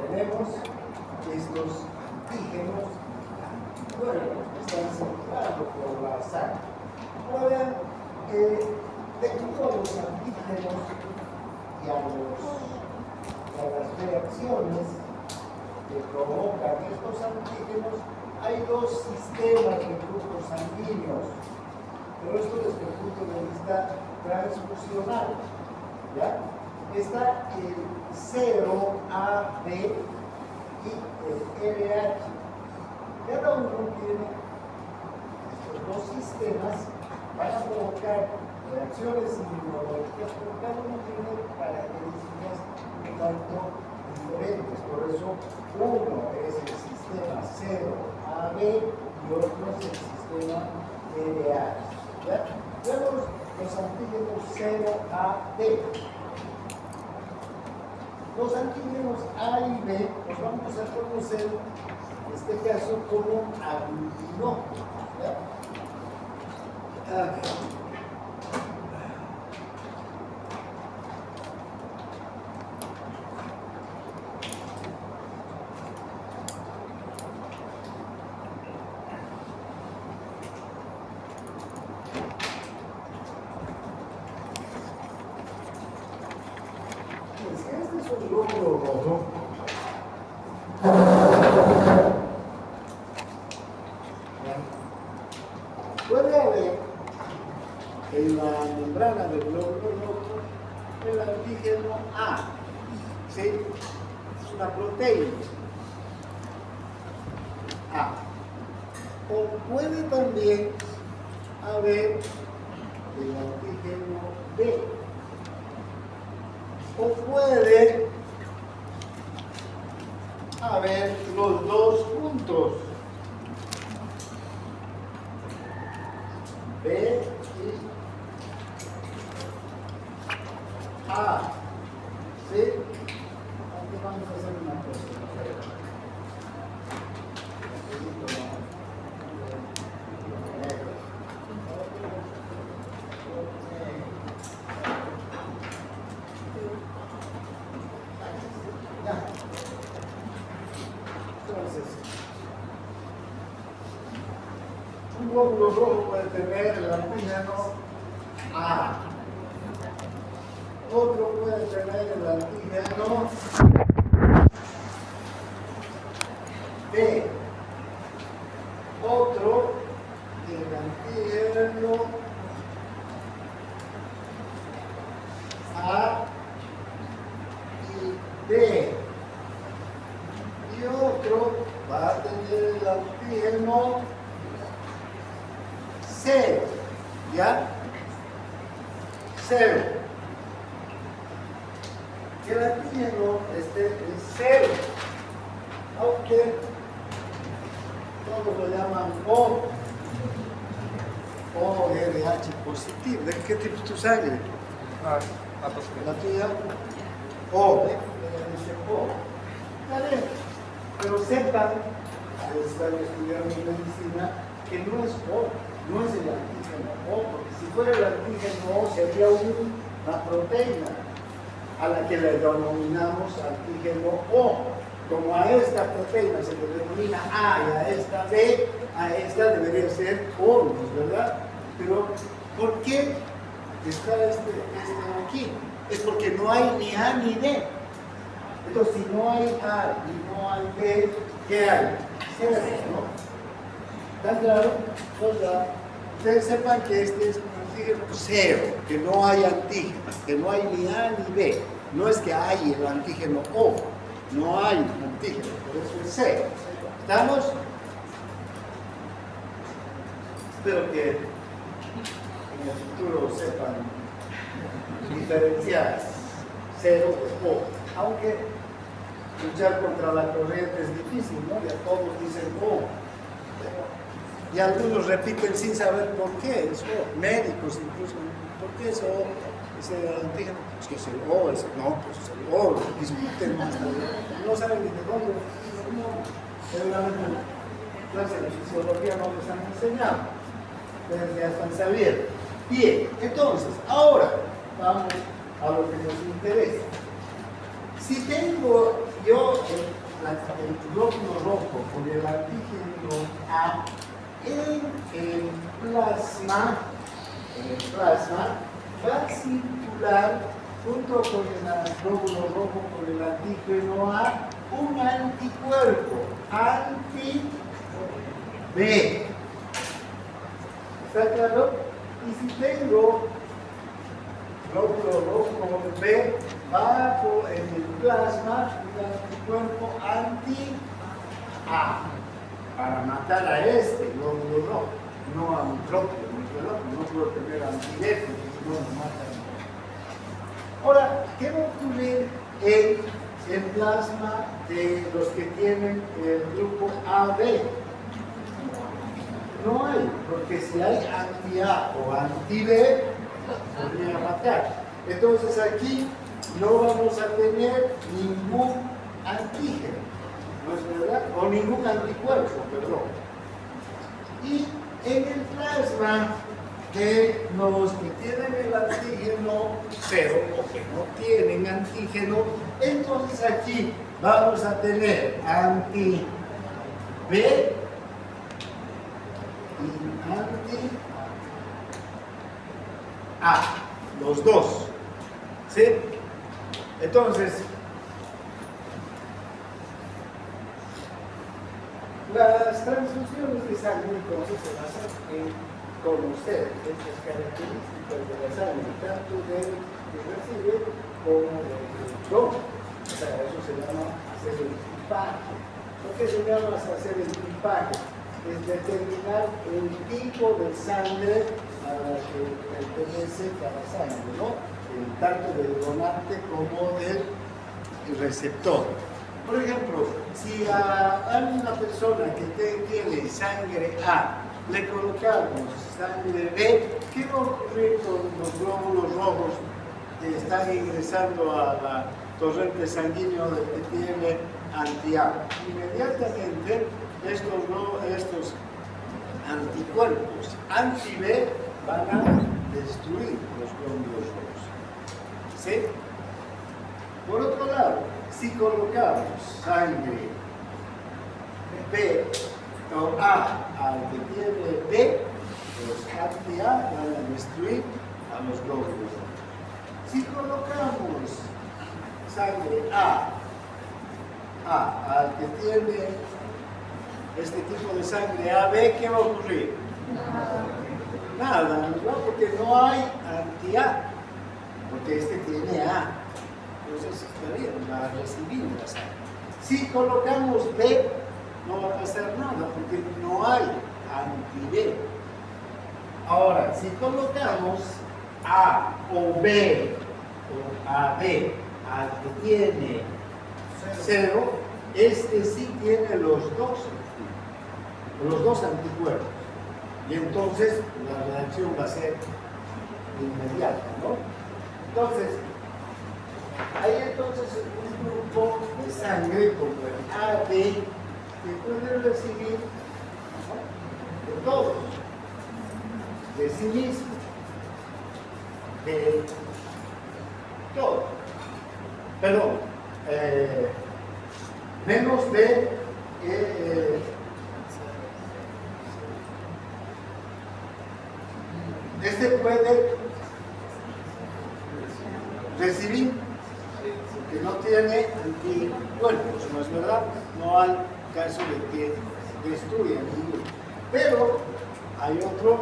tenemos estos antígenos, anticuerpos que están circulando por la sangre. Ahora vean, debido a los antígenos y a las reacciones que provocan estos antígenos, hay dos sistemas de grupos sanguíneos. Pero esto desde el punto de vista transfusional, ¿ya? Está el 0AB y el LH. Cada uno tiene estos dos sistemas, van a provocar reacciones inmunológicas, pero cada uno tiene características un tanto diferentes. Por eso, uno es el sistema 0AB y otro es el sistema LH. ¿Ya? Vemos los antígenos 0A, B. Los antígenos A y B los vamos a conocer, en este caso, como aglutinógenos. Puede haber en la membrana del glóbulo rojo el antígeno A, ¿sí? Es una proteína A. O puede también haber el antígeno B. O puede haber los dos juntos, B y A. ¿Sí? Aquí vamos a hacer una cosa. Un glóbulo rojo puede tener el antígeno A. Otro puede tener el antígeno B. Otro el antígeno A y B. Y otro va a tener el antígeno C, ¿ya? que el antígeno es cero, aunque todos lo llaman ORH positivo. ¿De qué tipo es tu sangre? La tuya, O. Dice O. Está bien. Pero sepan, que están estudiando medicina, que no es O, no es el antígeno O, porque si fuera el antígeno O sería una proteína a la que le denominamos antígeno O. Como a esta proteína se le denomina A y a esta B, a esta debería ser O, ¿verdad? Pero, ¿por qué está este aquí? Es porque no hay ni A ni B. Entonces, si no hay A y no hay B, ¿qué hay? Cero, ¿no? ¿Está claro? Entonces, ustedes sepan que este es un antígeno cero, que no hay antígeno, que no hay ni A ni B. No es que hay el antígeno O, no hay antígeno, por eso es cero. ¿Estamos? Espero que en el futuro sepan diferenciar cero de O, aunque luchar contra la corriente es difícil, ¿no? Ya todos dicen O, y algunos repiten sin saber por qué es O, médicos incluso, ¿por qué es O? Ese antígeno, es que es el O, no, pues es el O, discuten más, no saben ni de dónde, no, seguramente en clase de fisiología no les han enseñado, ustedes ya están sabiendo. Bien, entonces, ahora vamos a lo que nos interesa. Si tengo yo el glóbulo rojo con el antígeno A en el plasma, va a circular junto con el glóbulo rojo con el antígeno A un anticuerpo anti-B. ¿Está claro? Y si tengo glóbulo rojo con B, bajo en el plasma un anticuerpo anti-A para matar a este glóbulo rojo, no a mi propio, no puedo tener anti-B porque si no me matan. Ahora, ¿qué va a ocurrir en el plasma de los que tienen el grupo AB? No hay, porque si hay anti-A o anti-B, podría matar. Entonces aquí no vamos a tener ningún antígeno, ¿no es verdad? O ningún anticuerpo, perdón. Y en el plasma de los que tienen el antígeno cero o que no tienen antígeno, entonces aquí vamos a tener anti-B y anti-A, los dos. ¿Sí? Entonces, las transfusiones de sangre entonces se basan en conocer estas características de la sangre, tanto del que recibe como del donante. O sea, eso se llama hacer el tipaje. ¿Por qué se llama hacer el tipaje? Es determinar el tipo de sangre a la que pertenece cada sangre, ¿no? Tanto del donante como del receptor. Por ejemplo, si a una persona que tiene sangre A le colocamos sangre B, ¿qué va a ocurrir con los glóbulos rojos que están ingresando a la torrente sanguínea del que tiene anti-A? Inmediatamente estos anticuerpos anti-B van a destruir los glóbulos rojos. ¿Sí? Por otro lado, si colocamos sangre B o A al que tiene B, los anti-A van a destruir a los glóbulos rojos. Si colocamos sangre A al que tiene este tipo de sangre AB, ¿qué va a ocurrir? Nada, ¿no? Porque no hay anti-A, porque este tiene A. Entonces está bien, va a recibir la sangre. Si colocamos B, no va a pasar nada, porque no hay anti-B. Ahora, si colocamos A o B o AB al que tiene 0, este sí tiene los dos anticuerpos. Y entonces la reacción va a ser inmediata, ¿no? Entonces, hay entonces un grupo de sangre como el AB que puede recibir, ¿no?, de todos, de sí mismo, de todo, perdón, menos de este puede recibir, que no tiene anticuerpos, ¿no es verdad? No hay caso de que destruya ninguno. Pero hay otro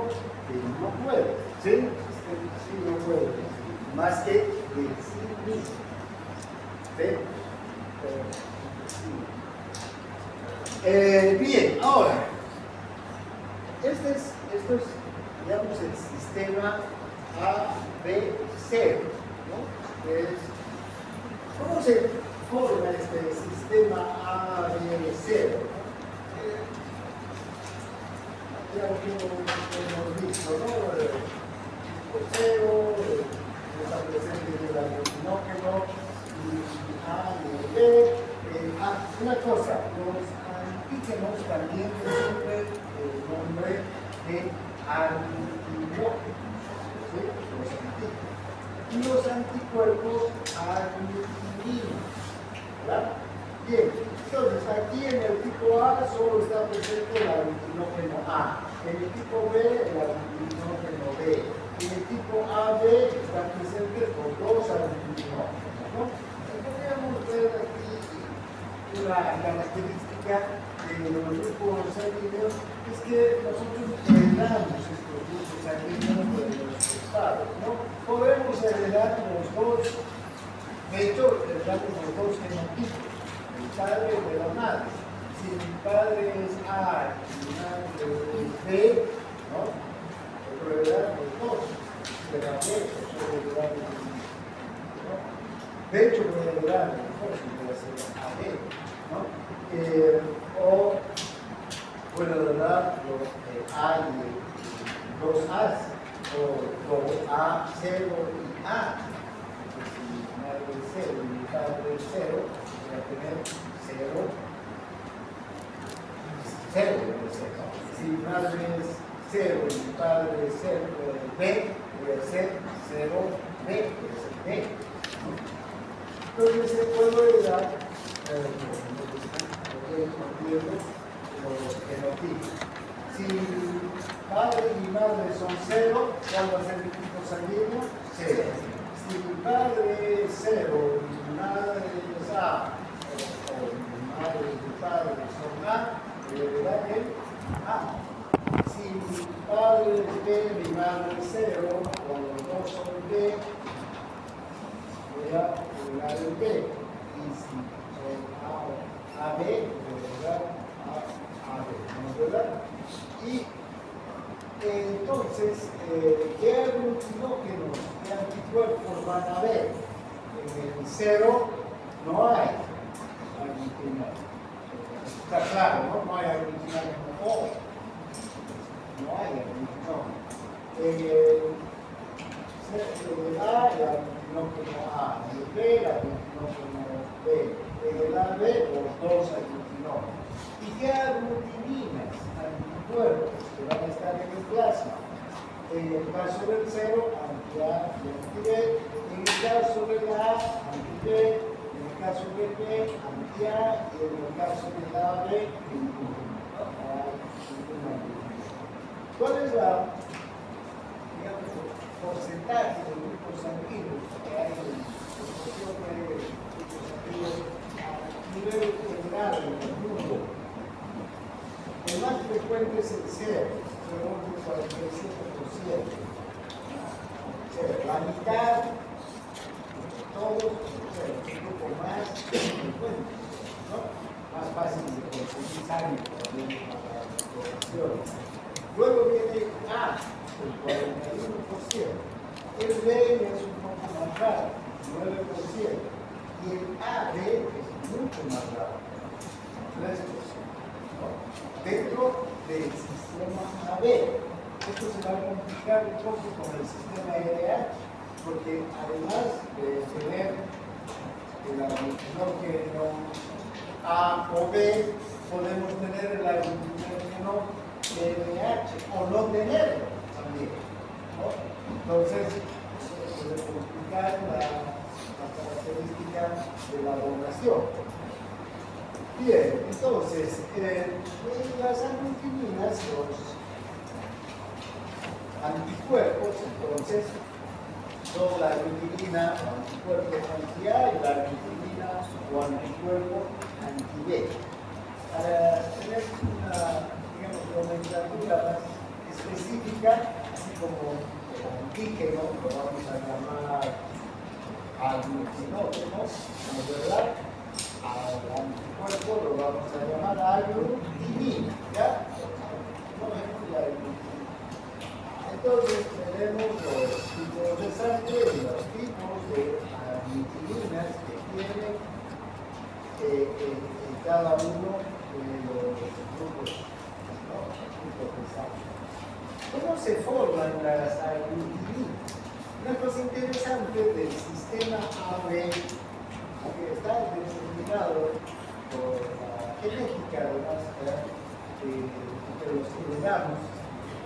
que no puede, ¿sí? Sí no puede, más que de sí mismo. ¿Sí? Bien, ahora, esto es, digamos, el sistema ABC, ¿no? ¿Cómo se forma este sistema ABC? Ya lo hemos visto, ¿no? Tipo 0, está presente en el aluminógeno, y A y B. Una cosa, los antígenos también reciben el nombre de anticuerpos, ¿sí? Y los anticuerpos antígenos, ¿verdad? Bien, entonces aquí en el tipo A solo está presente el antígeno A, en el tipo B el antígeno B, en el tipo AB están presentes los dos antígenos, ¿no? Podríamos ver aquí una característica de los grupos sanguíneos, es que nosotros heredamos estos grupos sanguíneos de nuestros padres, ¿no? Podemos heredar los dos, de hecho, heredamos los dos genotipos, el padre de la madre. Si mi padre es A y mi madre es B, ¿no? Puedo heredar los dos, de la B, puedo heredar los dos, ¿no? De hecho, voy a heredar los dos, voy a ser AB, ¿no? O puedo heredar los A y dos A's, o A, 0 y A. Si mi madre es 0 y mi padre es 0, voy a tener 0, 0 debe ser, ¿no? Si mi madre es 0 y mi padre es 0, B, voy a ser 0, B, voy a ser B, ¿no? Entonces se puede heredar los genotipos. Si padre y mi madre son 0, ¿cuál va a ser mi tipo sanguíneo? 0. Si mi padre es 0 y mi madre es A, o mi madre y mi padre son A, voy a heredar el A. Si mi padre es B, mi madre es 0, o los dos son B, voy a heredar el B. Y si son AB, voy a heredar AB, ¿no es verdad? Y entonces, ¿qué aglutinógenos, qué anticuerpos van a haber? En el 0 no hay aglutinógenos. Está claro, ¿no? No hay aglutinógeno O. No hay aglutinógeno. En el A, el aglutinógeno A. En el B, el aglutinógeno B. En el AB, los dos aglutinógenos. ¿Y qué aglutininas, anticuerpos, que van a estar en el plasma? En el caso del 0, anti-A y anti-B. En el caso del A, anti-B. En el caso del B, anti-A. Y en el caso del AB, ninguno. ¿Cuál es la, digamos, porcentaje de grupos sanguíneos que hay en la proporción de grupos sanguíneos a nivel general en el mundo? El más frecuente es el 0, según el 47%. La mitad, todos, el grupo más frecuente, ¿no? Más fácil de conseguir sangre para la población. Luego viene A, el 41%. El B es un poco más raro, 9%. y el AB es mucho más rápido, 3%, ¿no? Dentro del sistema AB. Esto se va a complicar un poco con el sistema RH, porque además de tener el antígeno A o B, podemos tener el antígeno RH o no tenerlo también, ¿no? Entonces, se puede complicar la característica de la donación. Bien, entonces, las aglutininas, los anticuerpos, entonces, son la aglutinina o anticuerpo anti-A y la aglutinina o anticuerpo anti-B. Para tener una, digamos, nomenclatura más específica, así como el antígeno, lo vamos a llamar aglutinógeno, ¿no es verdad? Al anticuerpo lo vamos a llamar aglutinina, ¿ya? La aglutinina. Entonces tenemos los tipos de sangre y los tipos de aglutininas que tiene cada uno de los grupos, ¿no? Tipos de sangre. ¿Cómo se forman las aglutininas? Una cosa interesante del sistema AB, que está determinado por la genética, además, que los heredamos,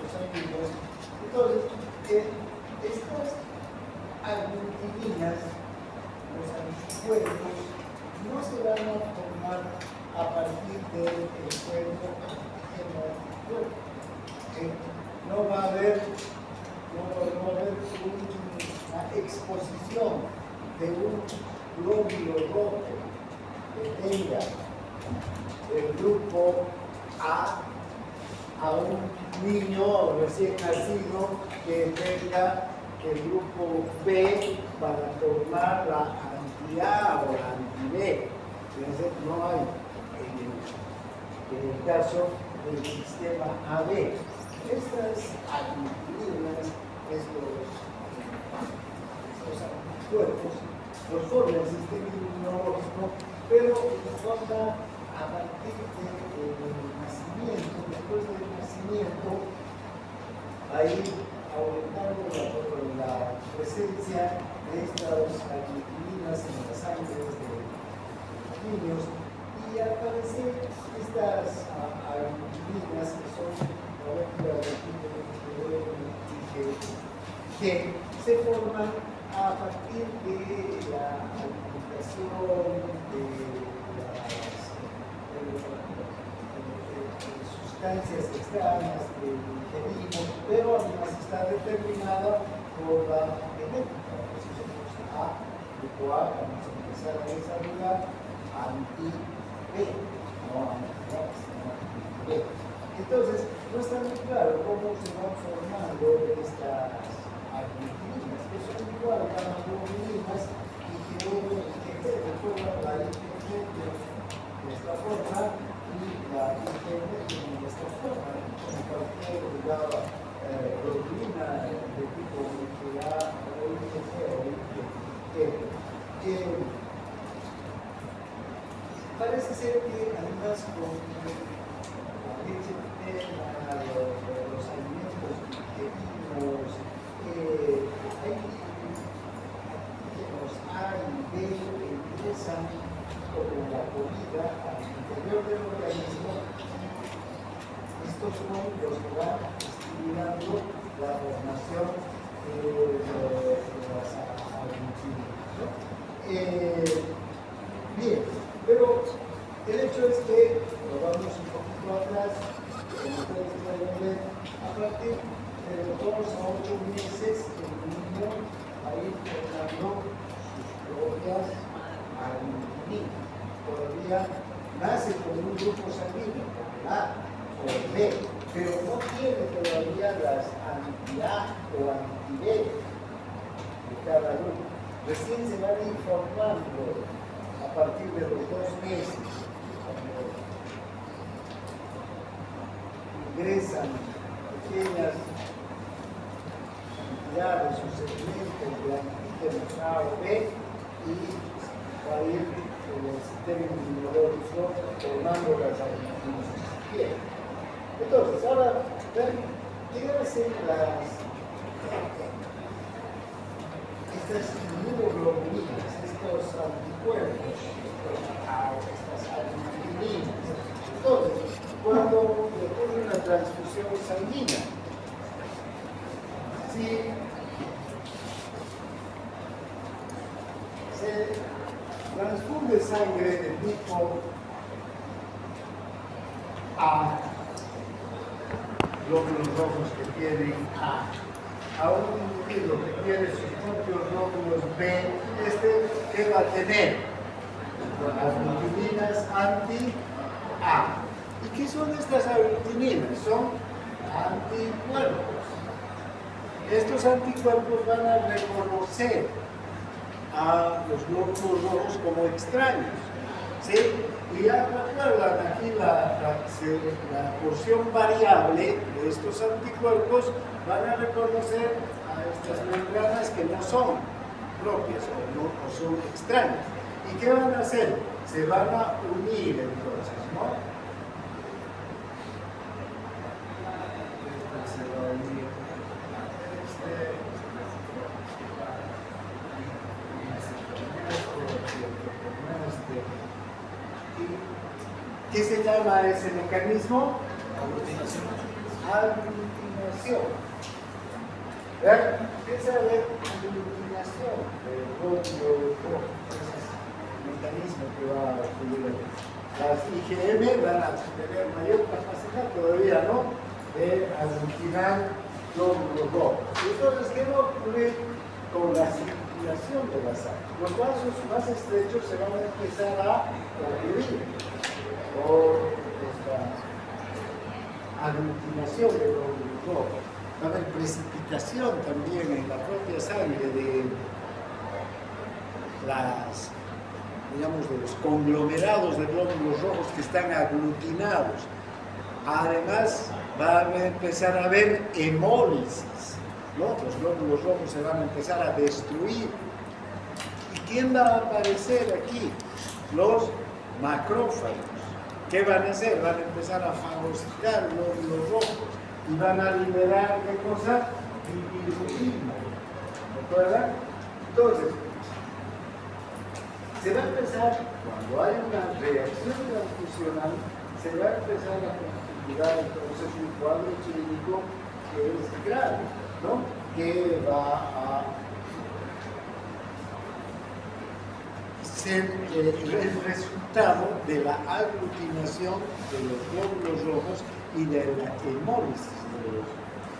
los amigos. Entonces, estas aglutininas, los anticuerpos, no se van a formar a partir del cuerpo anticuerpo. No va a haber una exposición de un glóbulo rojo que tenga el grupo a un niño recién nacido que tenga el grupo B para formar la anti-A o la anti-B. No hay en el caso del sistema AB. Estas aglutininas, estos anticuerpos, los forma el sistema inmunológico, pero forma a partir del nacimiento, después del nacimiento, ahí aumentando la presencia de estas aglutininas en la sangre de los niños, y al parecer estas aglutininas que son moléculas de tipo que se forman a partir de la alimentación de sustancias extrañas que ingerimos, pero además está determinada por la genética. Si somos A, grupo A, vamos a empezar a desarrollar anti-B, no anti-A, sino anti-B. Entonces, no está muy claro cómo se van formando estas aglutininas, que son igual a las globulinas y que forman la IgG de esta forma y la IgG de esta forma, como cualquier globulina de tipo IgA o IgG o IgG. Parece ser que además con la leche materna, los alimentos ingeridos, hay antígenos A y B que ingresan como la comida al interior del organismo. Estos son los que van estimulando la formación de las aglutininas, ¿no? Bien, pero el hecho es que, lo vamos un poquito atrás, como ustedes pueden ver, a partir de los 2 a 8 meses, el niño va a ir formando sus propias aglutininas. Todavía nace con un grupo sanguíneo, A o B, pero no tiene todavía las anti-A o anti-B de cada grupo. Recién se van a ir formando a partir de los 2 meses, cuando ingresan pequeñas cantidades o segmentos de antígenos A o B y va a ir en el sistema inmunológico formando las antigenas que quiere. Entonces, ahora, llegan a ser estas inmunoglobulinas, estos anticuerpos, estas antigeninas. Entonces, cuando ocurre una transfusión sanguínea, si se transfunde sangre de tipo A, glóbulos rojos que tienen a un individuo que tiene sus propios glóbulos B, ¿qué va a tener? Aglutininas anti-A. ¿Y qué son estas aglutininas? Son anticuerpos. Estos anticuerpos van a reconocer a los glóbulos rojos como extraños, ¿sí? Y ya recuerdan aquí la porción variable de estos anticuerpos van a reconocer a estas membranas que no son propias o son extrañas. ¿Y qué van a hacer? Se van a unir entonces, ¿no? Se va a unir ¿Qué se llama ese mecanismo? Aglutinación. ¿Verdad? Empieza a haber aglutinación del glóbulo rojo. Ese es el mecanismo que va a ocurrir. Las IgM van a tener mayor capacidad todavía, ¿no? De aglutinar glóbulos rojos. Entonces, ¿qué va a ocurrir con la circulación de la sangre? Los vasos más estrechos se van a empezar a ocurrir por esta aglutinación de glóbulos rojos. Va a haber precipitación también en la propia sangre de los conglomerados de glóbulos rojos que están aglutinados. Además, va a empezar a haber hemólisis, ¿no? Los glóbulos rojos se van a empezar a destruir. ¿Y quién va a aparecer aquí? Los macrófagos. ¿Qué van a hacer? Van a empezar a fagocitar glóbulos rojos y van a liberar, ¿qué cosa? Bilirrubina. ¿Recuerdan? Entonces, se va a empezar, cuando hay una reacción transfusional, se va a empezar a configurar entonces un cuadro clínico que es grave, ¿no? Que va a ser el resultado de la aglutinación de los glóbulos rojos y de la hemólisis de los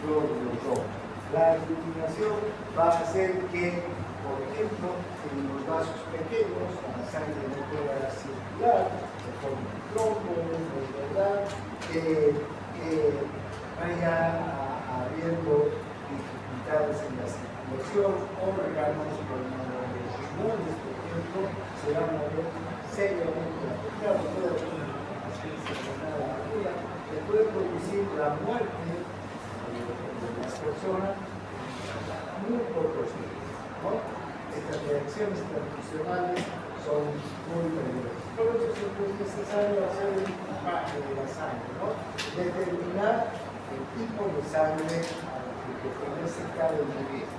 glóbulos rojos. La aglutinación va a hacer que, por ejemplo, en los vasos pequeños la sangre no pueda circular, se formen trombos, ¿verdad? Que vaya habiendo dificultades en la circulación, órganos como los pulmones, por ejemplo, se van a ver seriamente afectados. Puede haber una insuficiencia renal aguda que puede producir la muerte de las personas en muy pocos días, ¿no? Estas reacciones transfusionales son muy peligrosas. Por eso siempre es necesario hacer un manejo de la sangre, ¿no? Determinar el tipo de sangre a la que pertenece cada individuo.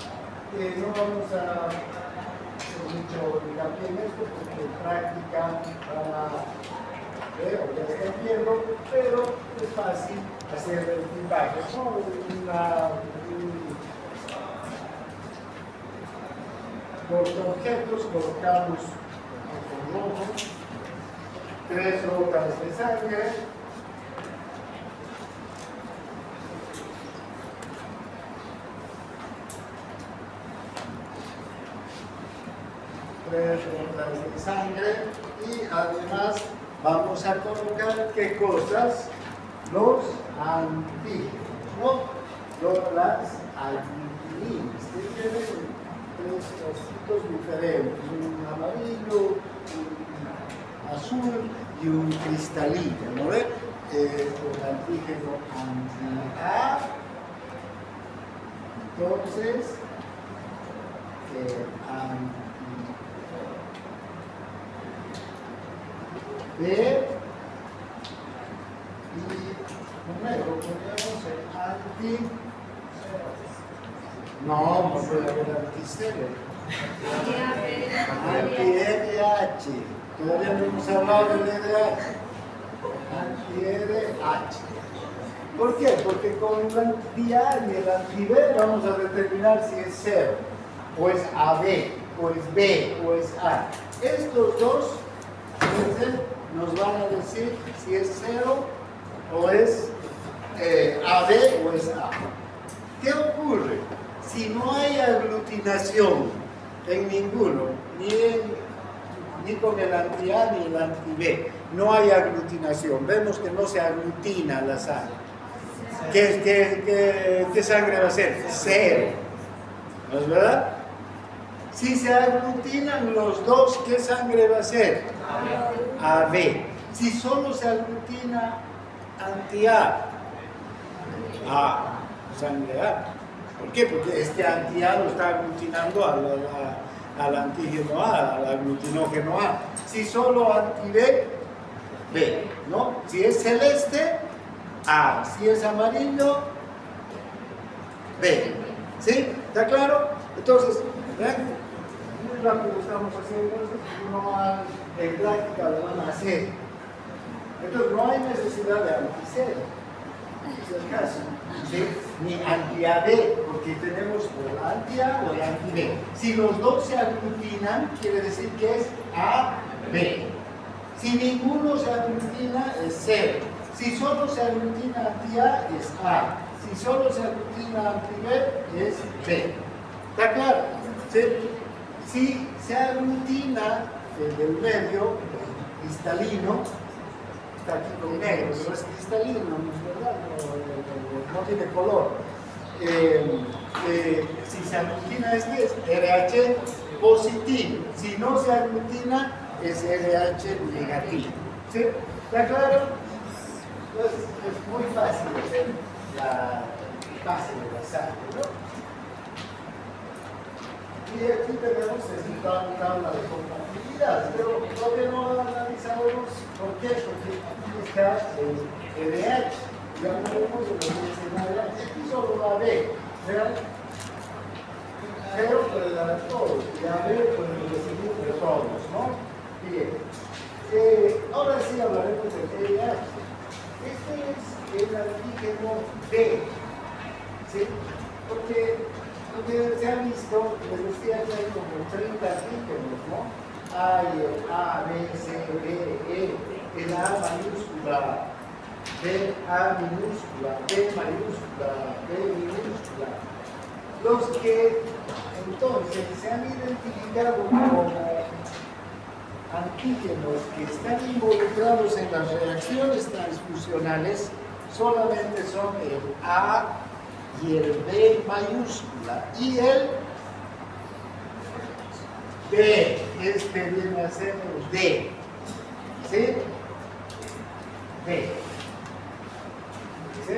No vamos a hacer mucho hincapié en esto porque en práctica van a ver o ya están viendo, pero es fácil hacer el tipaje, ¿no? Los objetos colocamos con rojo, 3 gotas de sangre, y además vamos a colocar ¿qué cosas? Los antígenos, ¿no? Las aglutininas, que tienen 3 trocitos diferentes, un amarillo, un azul y un cristalino, ¿no ves? El antígeno anti-A, entonces B y primero ponemos el anti. No puede haber anticero. Anti-RH. Todavía no hemos hablado del RH. Anti-RH. ¿Por qué? Porque con el anti-A y el anti-B vamos a determinar si es 0, o es AB, o es B, o es A. Estos dos nos van a decir si es 0, o es AB, o es A. ¿Qué ocurre? Si no hay aglutinación en ninguno, ni con el anti-A ni el anti-B, no hay aglutinación, vemos que no se aglutina la sangre. ¿Qué sangre va a ser? 0. ¿No es verdad? Si se aglutinan los dos, ¿qué sangre va a ser? AB. Si solo se aglutina anti-A, sangre A. ¿Por qué? Porque este anti-A lo está aglutinando al antígeno A, al aglutinógeno A. Si solo anti-B, B, ¿no? Si es celeste, A. Si es amarillo, B. ¿Sí? ¿Está claro? Entonces, ¿ven? Muy rápido estamos haciendo esto, en práctica lo van a hacer. Entonces, no hay necesidad de anticero, es el caso. ¿Sí? Ni anti-AB, porque tenemos el anti-A o el anti-B. Si los dos se aglutinan, quiere decir que es AB. Si ninguno se aglutina, es 0. Si solo se aglutina anti-A, es A. Si solo se aglutina anti-B, es B. ¿Está claro? ¿Sí? Si se aglutina el del medio, el cristalino, está aquí con negro, pero es cristalino, ¿no es verdad? No tiene color. Si se aglutina este, es RH positivo. Si no se aglutina, es RH negativo. ¿Sí? ¿Está claro? Entonces, es muy fácil hacer la base de la sangre, ¿no? Y aquí tenemos esta tabla de compatibilidad, pero todavía no analizamos por qué, porque aquí está el RH. Ya veremos de lo que es el RH. Aquí solo la B, ¿vean? Pero puede dar a todos, y la B puede recibir de todos, ¿no? Bien. Ahora sí hablaremos del RH. Este es el antígeno B, ¿sí? Porque se ha visto, les decía que hay como 30 antígenos, ¿no? Hay el A, B, C, D, E, el A mayúscula, B, A minúscula, B mayúscula, B minúscula. Los que entonces se han identificado como antígenos que están involucrados en las reacciones transfusionales solamente son el A y el B mayúscula y el B, este viene a ser el D, ¿sí? D, ¿sí?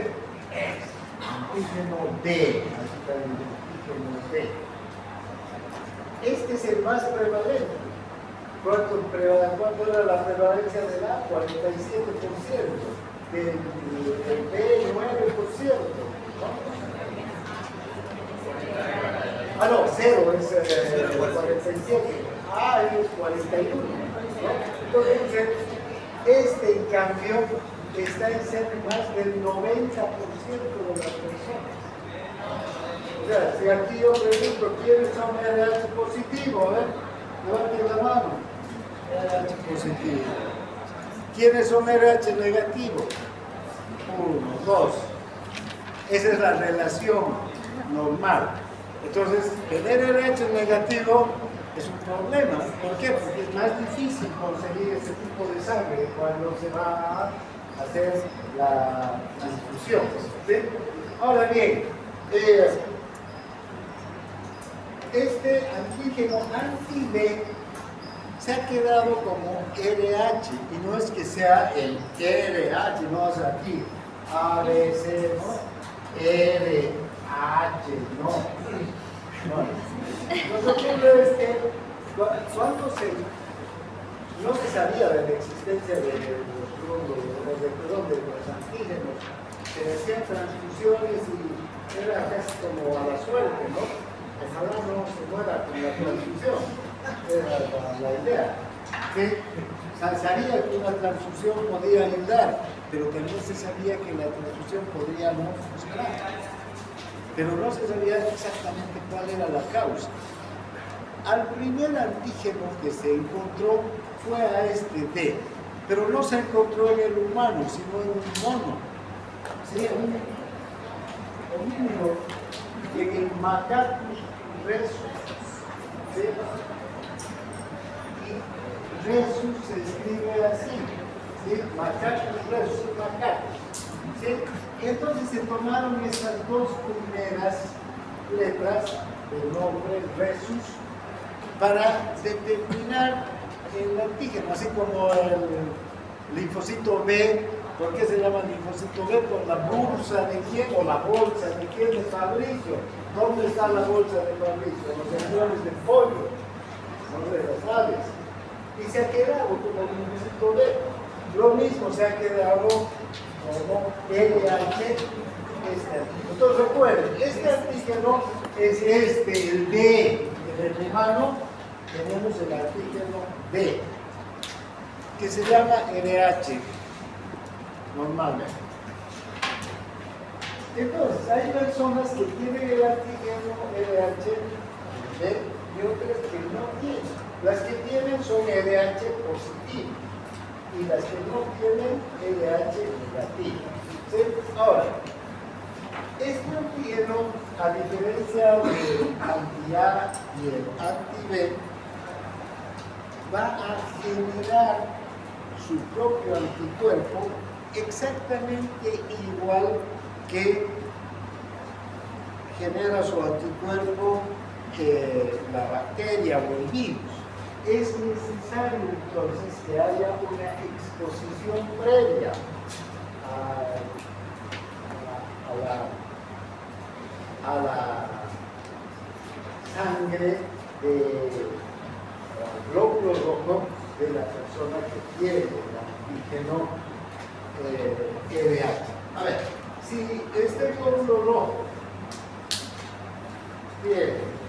Antígeno D, aquí está el antígeno D. Este es el más prevalente. ¿Cuánto era la prevalencia del A? 47%, del B 9%, ¿no? No, 0 es 47, A es 41, ¿no? Entonces, este en cambio está en ser más del 90% de las personas. O sea, si aquí yo pregunto quiénes son RH positivo, a ver, levanten la mano. RH positivo. ¿Quiénes son RH negativo? 1, 2. Esa es la relación normal. Entonces, tener RH negativo es un problema. ¿Por qué? Porque es más difícil conseguir ese tipo de sangre cuando se va a hacer la transfusión. ¿Sí? Ahora bien, este antígeno anti-B se ha quedado como RH y no es que sea el RH, no es aquí A, B, C, ¿no? R, H, no. Lo que ocurre es que cuando no se sabía de la existencia de los antígenos. Se hacían transfusiones y era casi como a la suerte, ¿no? Ojalá no se muera con la transfusión, era la idea. ¿Sí? Sabía que una transfusión podía ayudar, pero también se sabía que la transfusión podría no funcionar. Pero no se sabía exactamente cuál era la causa. Al primer antígeno que se encontró fue a este D, pero no se encontró en el humano, sino en un mono. ¿Sí? Un homínido, en el Macacus rhesus. ¿Sí? Y rhesus se escribe así, ¿sí? Macacus rhesus, macacus. ¿Sí? Entonces se tomaron estas dos primeras letras del nombre rhesus para determinar el antígeno, así como el linfocito B. ¿Por qué se llama linfocito B? Por la bolsa de quién, o la bolsa de quién, de Fabricio. ¿Dónde está la bolsa de Fabricio? En los embriones del pollo, no de las aves. Y se ha quedado como linfocito B. Lo mismo se ha quedado como LH. Entonces recuerden, este antígeno es el D. En el humano tenemos el antígeno D, que se llama RH, normalmente. Entonces, hay personas que tienen el antígeno RH D y otras que no tienen. Las que tienen son RH positivo y las que no tienen RH negativo. ¿Sí? Ahora, este antígeno, a diferencia del anti-A y el anti-B, va a generar su propio anticuerpo exactamente igual que genera su anticuerpo la bacteria o el virus. Es necesario entonces que haya una exposición previa a la sangre del glóbulo rojo de la persona que tiene el antígeno RH. A ver, si este glóbulo rojo tiene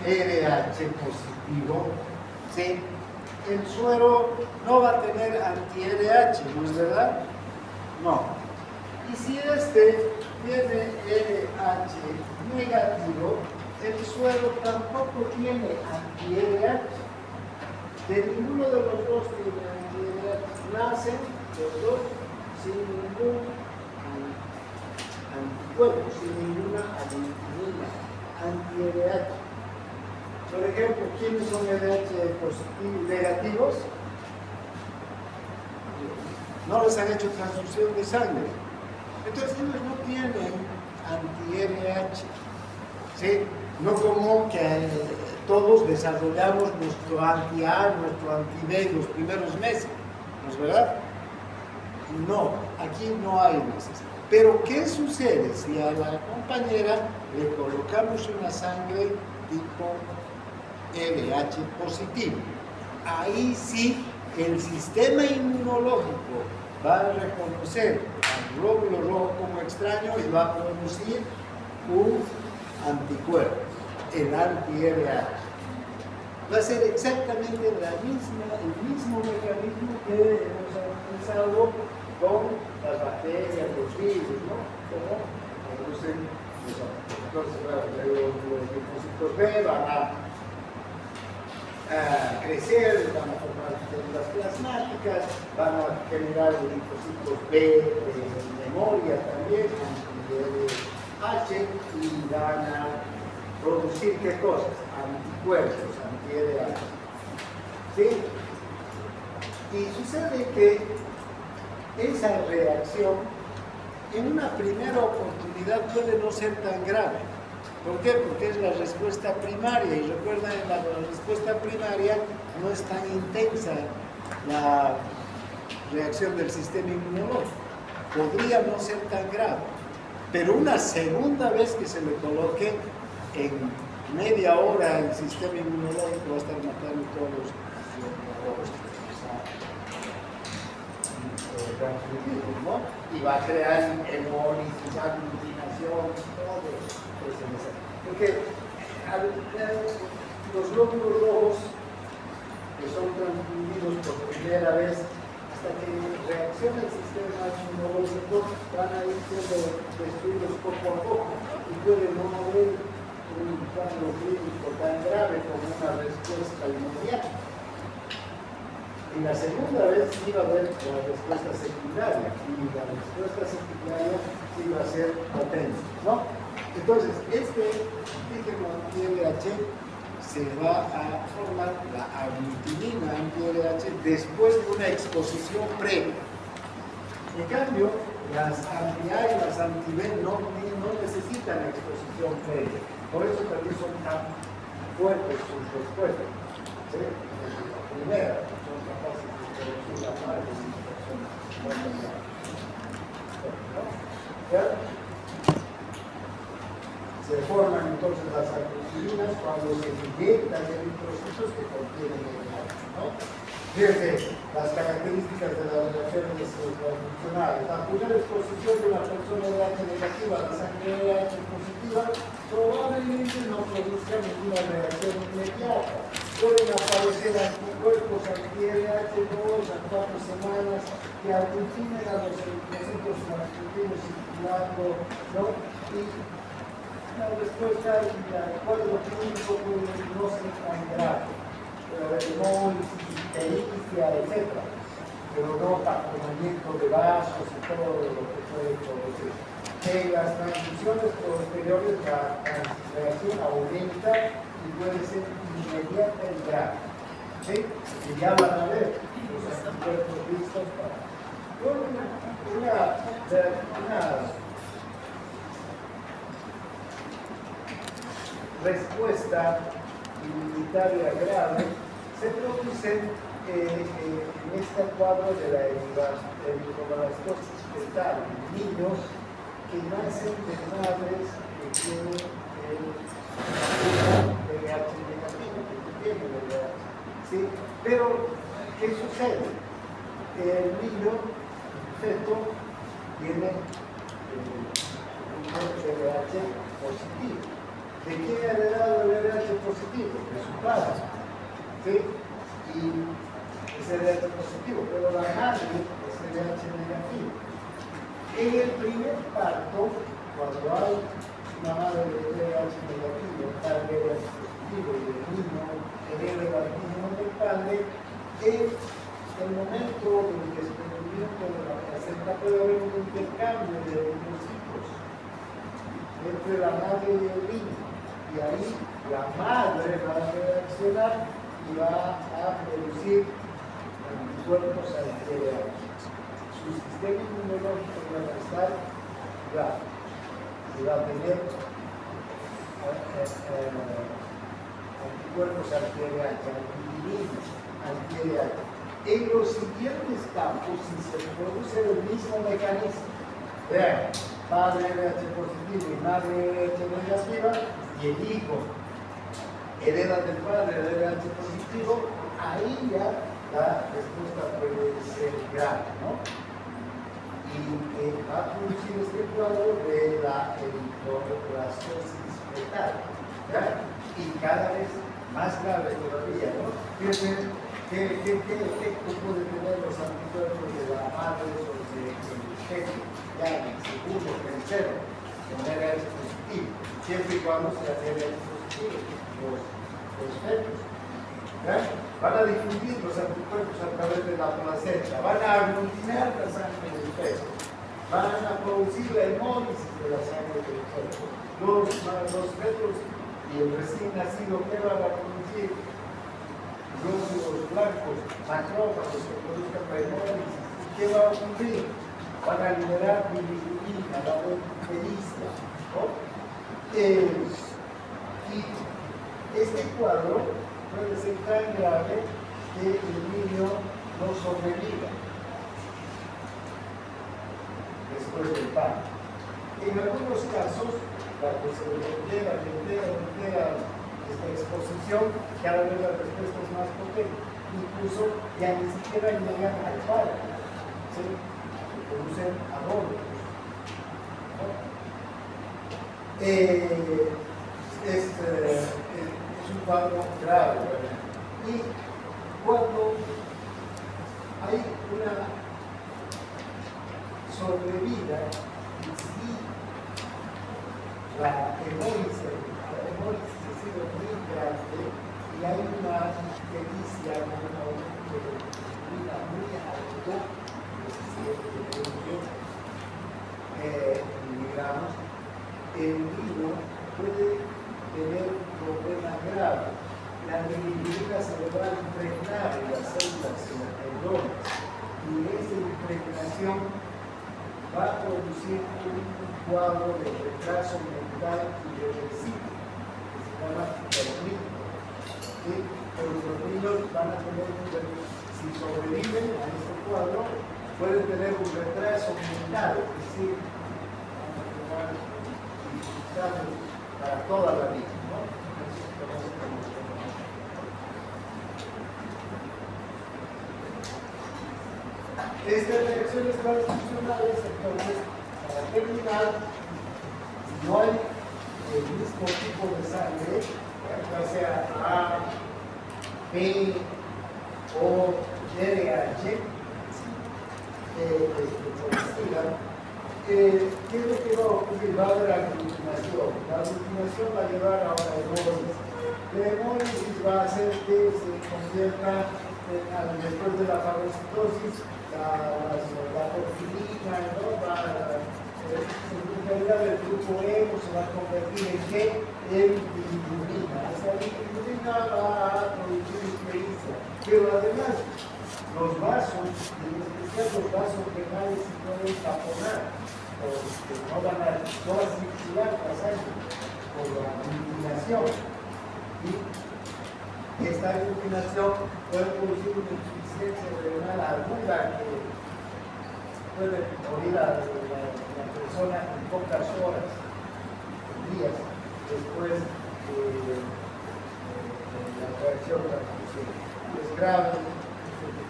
RH positivo, ¿sí? El suero no va a tener anti-RH, ¿no es verdad? No. Y si este tiene RH negativo, el suero tampoco tiene anti-RH. De ninguno de los dos tiene anti-RH. Nacen los dos sin ningún anticuerpo, sin ninguna anti-RH. Por ejemplo, ¿quiénes son RH positivos negativos? No les han hecho transfusión de sangre. Entonces ellos no tienen anti-RH. ¿Sí? No como que todos desarrollamos nuestro anti-A, nuestro anti-B los primeros meses. ¿No es verdad? No, aquí no hay necesidad. Pero ¿qué sucede si a la compañera le colocamos una sangre tipo RH positivo? Ahí sí el sistema inmunológico va a reconocer al glóbulo rojo como extraño y va a producir un anticuerpo, el anti-RH. Va a ser exactamente el mismo mecanismo que hemos analizado con las bacterias, los virus, ¿no? Como producen los linfocitos B van a crecer, van a formar células plasmáticas, van a generar linfocitos B de memoria también, anti-RH, y van a producir ¿qué cosas? Anticuerpos, anti-RH. ¿Sí? Y sucede que esa reacción en una primera oportunidad puede no ser tan grave. ¿Por qué? Porque es la respuesta primaria, y recuerden, en la respuesta primaria no es tan intensa la reacción del sistema inmunológico. Podría no ser tan grave, pero una segunda vez que se le coloque en media hora el sistema inmunológico va a estar matando todos los transmitidos, ¿no? Y va a crear hemólisis, aglutinación, todo eso. Porque los glóbulos rojos que son transmitidos por primera vez, hasta que reacciona el sistema inmunológico, van a ir siendo destruidos poco a poco y puede no haber un cuadro clínico tan grave como una respuesta inmediata. Y la segunda vez sí va a haber la respuesta secundaria, y la respuesta secundaria sí va a ser potente, ¿no? Entonces, este antígeno anti-LH se va a formar la aglutinina anti-LH después de una exposición previa. En cambio, las anti-A y las anti-B no necesitan exposición previa. Por eso también son tan fuertes sus respuestas. ¿Sí? La primera, son capaces de producir la parte de personas. ¿Ya? Se forman entonces las aglutininas cuando se inyectan eritrocitos que contienen LH, ¿no? Fíjense las características de las relaciones transfusionales. La primera exposición de una persona LH negativa a la sangre LH positiva probablemente no produzca ninguna reacción inmediata. Pueden aparecer anticuerpos anti-LH2 a 4 semanas que aglutinen a los eritrocitos masculinos circulando, ¿no? Y la respuesta y el cuadro clínico puede no ser tan grave, puede haber hemólisis, ictericia, etc., pero no taponamiento de vasos y todo lo que puede producir. En las transfusiones posteriores la reacción aumenta y puede ser inmediata y grave. ¿Sí? Y ya van a ver los anticuerpos listos para una respuesta inmunitaria grave se produce en este cuadro de la eritroblastosis fetal en niños que nacen de madres que tienen el VIH negativo, que tienen el VIH. ¿Sí? Pero, ¿qué sucede? El niño, el feto, tiene un VIH positivo. ¿De quién ha heredado el VIH positivo? De su padre. ¿Sí? Y es VIH positivo, pero la madre es VIH negativo. En el primer parto, cuando hay una madre de VIH negativo, un padre de VIH positivo y el niño hereda el mismo del padre, en el momento del desprendimiento de la placenta puede haber un intercambio de linfocitos entre la madre y el niño. Y ahí la madre va a reaccionar y va a producir anticuerpos anti-VIH. Su sistema inmunológico va a estar grave y va a tener anticuerpos anti-VIH, antivirines, anti-VIH. En los siguientes campos, si se produce el mismo mecanismo, vean, padre VIH positivo y madre VIH negativa, y el hijo hereda del padre de VIH positivo, ahí ya la respuesta puede ser grave, ¿no? Y va a producir este cuadro de la eritroblastosis fetal, ¿ya? Y cada vez más grave todavía, ¿no? Fíjense qué efecto puede tener los anticuerpos de la madre sobre el feto, ya en el segundo, tercero, con VIH positivo, siempre y cuando sea VIH positivo, los fetos. ¿Ya? Van a difundir los anticuerpos a través de la placenta, van a aglutinar la sangre del feto, van a producir la hemólisis de la sangre del feto. Los fetos y el recién nacido, ¿qué van a producir? Glóbulos blancos, macrófagos que produzcan la hemólisis. ¿Qué va a ocurrir? Van a liberar bilirrubina, la pericia, ¿no? Y este cuadro puede ser tan grave que el niño no sobreviva después del parto. En algunos casos, la que se le entera esta exposición, cada vez la respuesta es más potente. Incluso ya ni siquiera llegan al paro, ¿sí? Se producen abortos. Es un cuadro grave, ¿verdad? Y cuando hay una sobrevida, si la hemólisis ha sido muy grande y hay una ictericia, una urina muy alta, digamos, el niño puede tener un problema grave. La negligencia se le va a impregnar en las células neuronas y esa impregnación va a producir un cuadro de retraso mental irreversible que se llama termito. ¿Sí? Pero los niños van a tener si sobreviven a este cuadro, pueden tener un retraso mental, es decir, van a tomar dificultades para toda la vida, ¿no? Estas reacciones transfusionales, entonces, para terminar, si no hay el mismo tipo de sangre, ya sea A, B o RH, ¿qué es lo que va a ocurrir? Va a haber aglutinación. La aglutinación va a llevar a una hemólisis. La hemólisis va a hacer que se convierta, después de la fagocitosis, la porfirina, ¿no? En realidad el grupo E se va a convertir en G, en bilirrubina. Esa bilirrubina va a producir ictericia. Pero además, los vasos, en especial los vasos renales, se pueden taponar, porque no van a circular la sangre por la iluminación. Y esta iluminación puede producir una insuficiencia renal aguda que puede morir a la persona en pocas horas, días, después de la reacción de la transfusión. Es grave.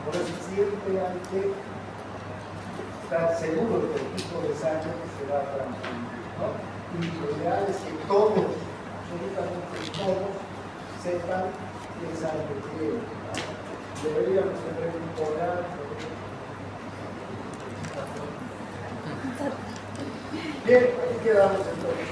Por eso siempre hay que estar seguro del tipo de sangre que se va a transfundir, ¿no? Y lo ideal es que todos, absolutamente todos, sepan qué sangre tienen, ¿no? Deberíamos tener un programa. Bien, aquí quedamos entonces.